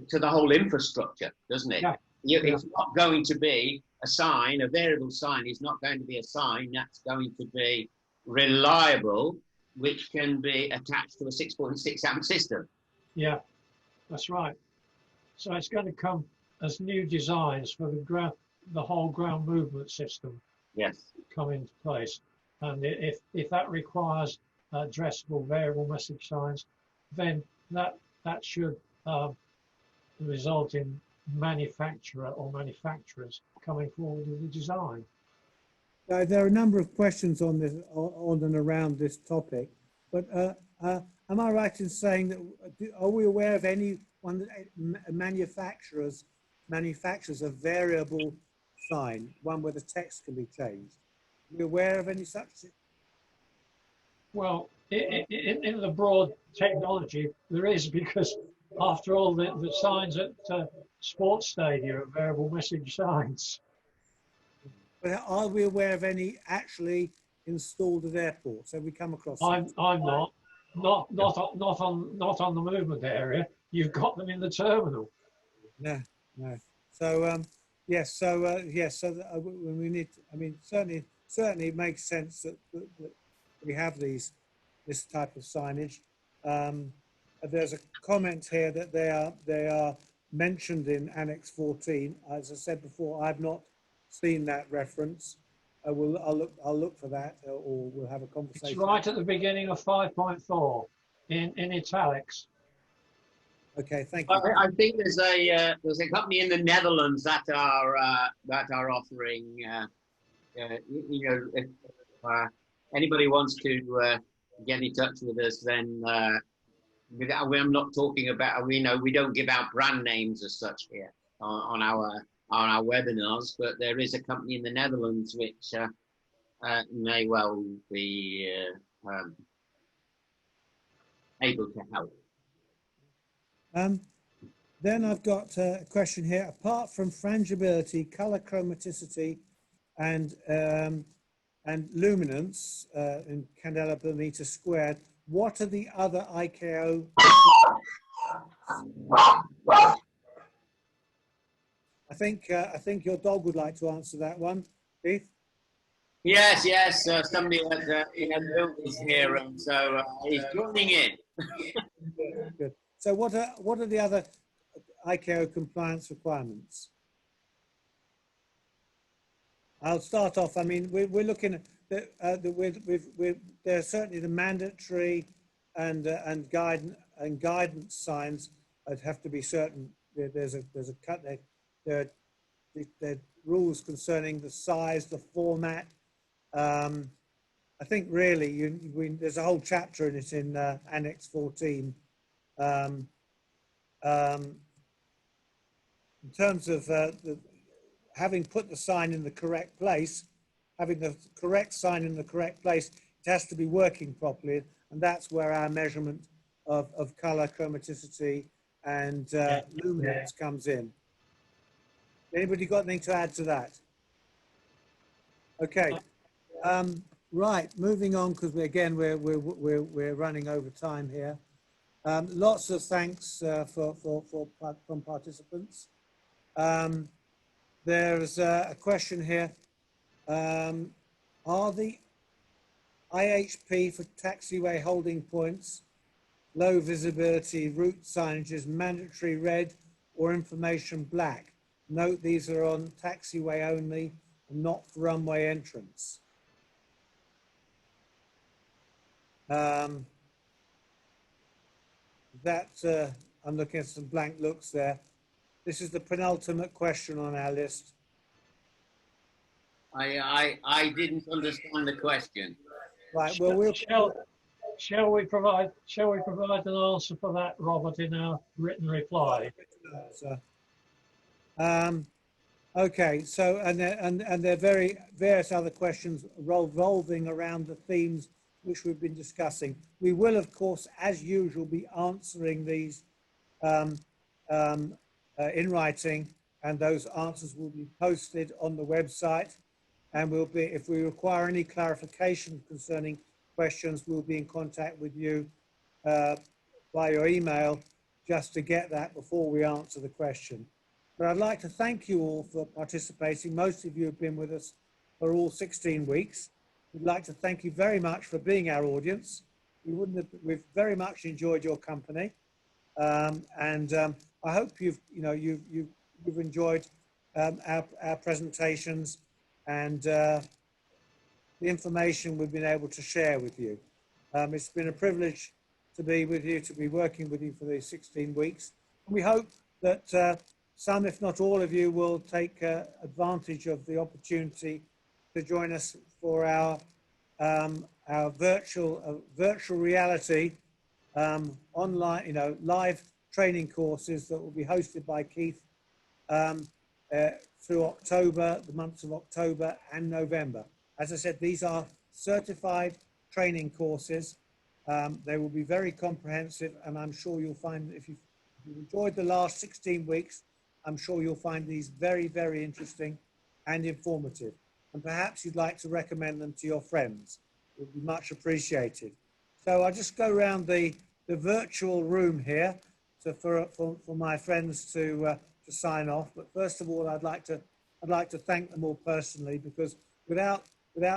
to the whole infrastructure, doesn't it? Yeah. It's not going to be a sign, a variable sign is not going to be a sign that's going to be reliable, which can be attached to a 6.6 amp system. Yeah, that's right. So it's going to come as new designs for the whole ground movement system. Yes. Come into place. And if that requires addressable variable message signs, then that should result in manufacturer or manufacturers coming forward with a design. There are a number of questions on this, on and around this topic, but am I right in saying that, are we aware of any one that manufactures a variable sign, one where the text can be changed? Are we aware of any such? Well, in the broad technology, there is, because after all, the signs at sports stadia are variable message signs. But are we aware of any actually installed at airports? Have we come across? I'm not on the movement area. You've got them in the terminal. No. So yes. So yes. So we need. I mean, certainly it makes sense that we have this type of signage. There's a comment here that they are mentioned in Annex 14. As I said before, I've not seen that reference. I'll look for that, or we'll have a conversation. It's right at the beginning of 5.4 in italics. Okay, thank you. I think there's a company in the Netherlands that are offering. If anybody wants to get in touch with us, then I'm not talking about. We don't give out brand names as such here on our webinars, but there is a company in the Netherlands which may well be able to help. Then I've got a question here. Apart from frangibility, color chromaticity, and luminance in candela per meter squared, what are the other ICAO? I think your dog would like to answer that one, Keith. Yes. Somebody is here, and so he's joining in. Good. So what are the other ICAO compliance requirements? I'll start off. I mean, we're looking at there's certainly the mandatory and guidance signs that have to be certain. There's a cut there. There are rules concerning the size, the format. I I think really there's a whole chapter in it in Annex 14. In terms of having put the sign in the correct place, having the correct sign in the correct place, it has to be working properly, and that's where our measurement of color, chromaticity, and luminance comes in. Anybody got anything to add to that? Okay. Right, moving on, because we're running over time here. Lots of thanks from participants. There's a question here. Are the IHP for taxiway holding points, low visibility route signages mandatory red or information black? Note these are on taxiway only and not for runway entrance. I'm looking at some blank looks there. This is the penultimate question on our list. I didn't understand the question. Right. Well, shall we provide an answer for that, Robert, in our written reply? Okay. So and there are various other questions revolving around the themes which we've been discussing. We will, of course, as usual, be answering these in writing, and those answers will be posted on the website. And we'll be, if we require any clarification concerning questions, we'll be in contact with you by your email just to get that before we answer the question. But I'd like to thank you all for participating. Most of you have been with us for all 16 weeks. We'd like to thank you very much for being our audience. We've very much enjoyed your company, and I hope you've enjoyed our presentations and the information we've been able to share with you. It's been a privilege to be with you, to be working with you for these 16 weeks. We hope that some, if not all of you, will take advantage of the opportunity to join us for our virtual reality online, live training courses that will be hosted by Keith through October, the months of October and November. As I said, these are certified training courses. They will be very comprehensive, and I'm sure you'll find, if you've enjoyed the last 16 weeks, I'm sure you'll find these very, very interesting and informative. And perhaps you'd like to recommend them to your friends. It would be much appreciated. So I'll just go around the virtual room here for my friends to sign off. But first of all, I'd like to thank them all personally, because without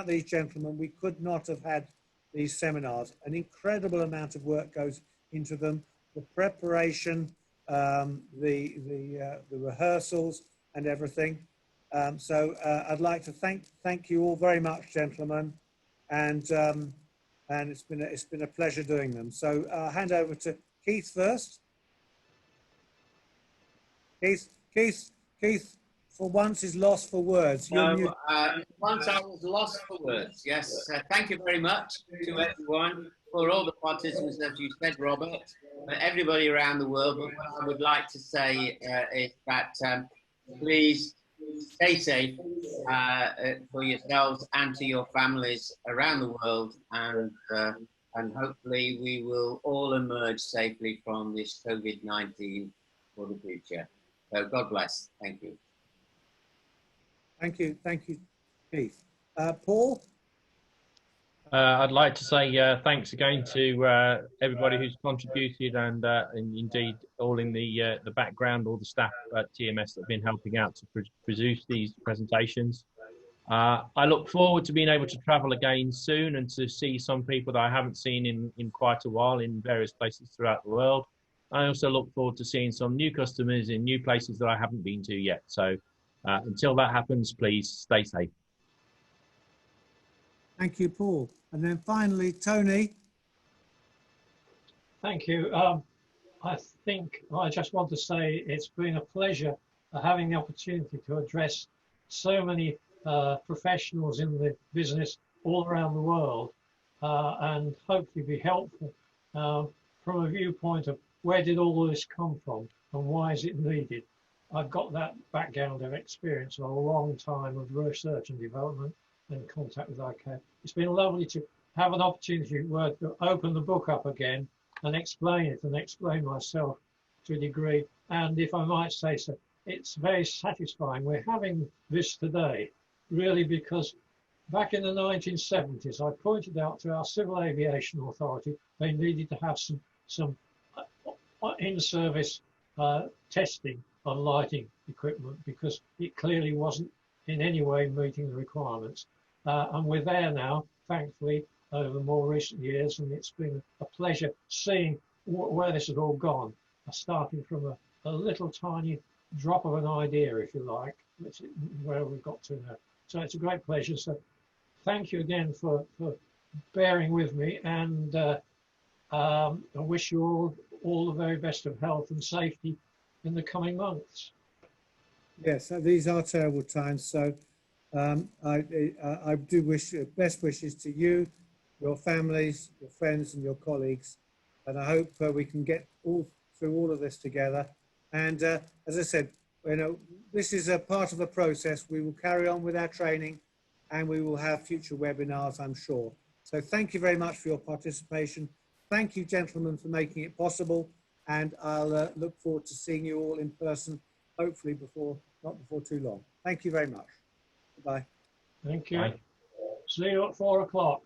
these gentlemen, we could not have had these seminars. An incredible amount of work goes into them, the preparation, the rehearsals and everything. So I'd like to thank you all very much, gentlemen, and it's been a pleasure doing them. So I'll hand over to Keith first. Keith, for once is lost for words. Once I was lost for words. Yes. Thank you very much to everyone, for all the participants, as you said, Robert, everybody around the world. But what I would like to say is that please stay safe for yourselves and to your families around the world, and hopefully we will all emerge safely from this COVID-19 for the future. So God bless. Thank you. Thank you, Keith. Paul? I'd like to say thanks again to everybody who's contributed, and indeed all in the background, all the staff at TMS that have been helping out to produce these presentations. I look forward to being able to travel again soon and to see some people that I haven't seen in quite a while in various places throughout the world. I also look forward to seeing some new customers in new places that I haven't been to yet. So until that happens, please stay safe. Thank you, Paul. And then finally, Tony. Thank you. I think I just want to say it's been a pleasure having the opportunity to address so many professionals in the business all around the world. and hopefully be helpful from a viewpoint of where did all this come from and why is it needed. I've got that background of experience of a long time of research and development and contact with ICAO. It's been lovely to have an opportunity to open the book up again and explain it and explain myself to a degree. And if I might say so, it's very satisfying. We're having this today really because back in the 1970s, I pointed out to our Civil Aviation Authority they needed to have some in-service testing of lighting equipment because it clearly wasn't in any way meeting the requirements. And we're there now, thankfully, over more recent years, and it's been a pleasure seeing where this has all gone, starting from a little tiny drop of an idea, if you like, which is where we've got to now. So it's a great pleasure. So thank you again for bearing with me, and I wish you all the very best of health and safety in the coming months. Yes, these are terrible times. So I do wish best wishes to you, your families, your friends, and your colleagues. And I hope we can get through all of this together. And as I said, you know, this is a part of the process. We will carry on with our training, and we will have future webinars, I'm sure. So thank you very much for your participation. Thank you, gentlemen, for making it possible. And I'll look forward to seeing you all in person, hopefully not before too long. Thank you very much. Bye. Thank you. Bye. See you at 4 o'clock.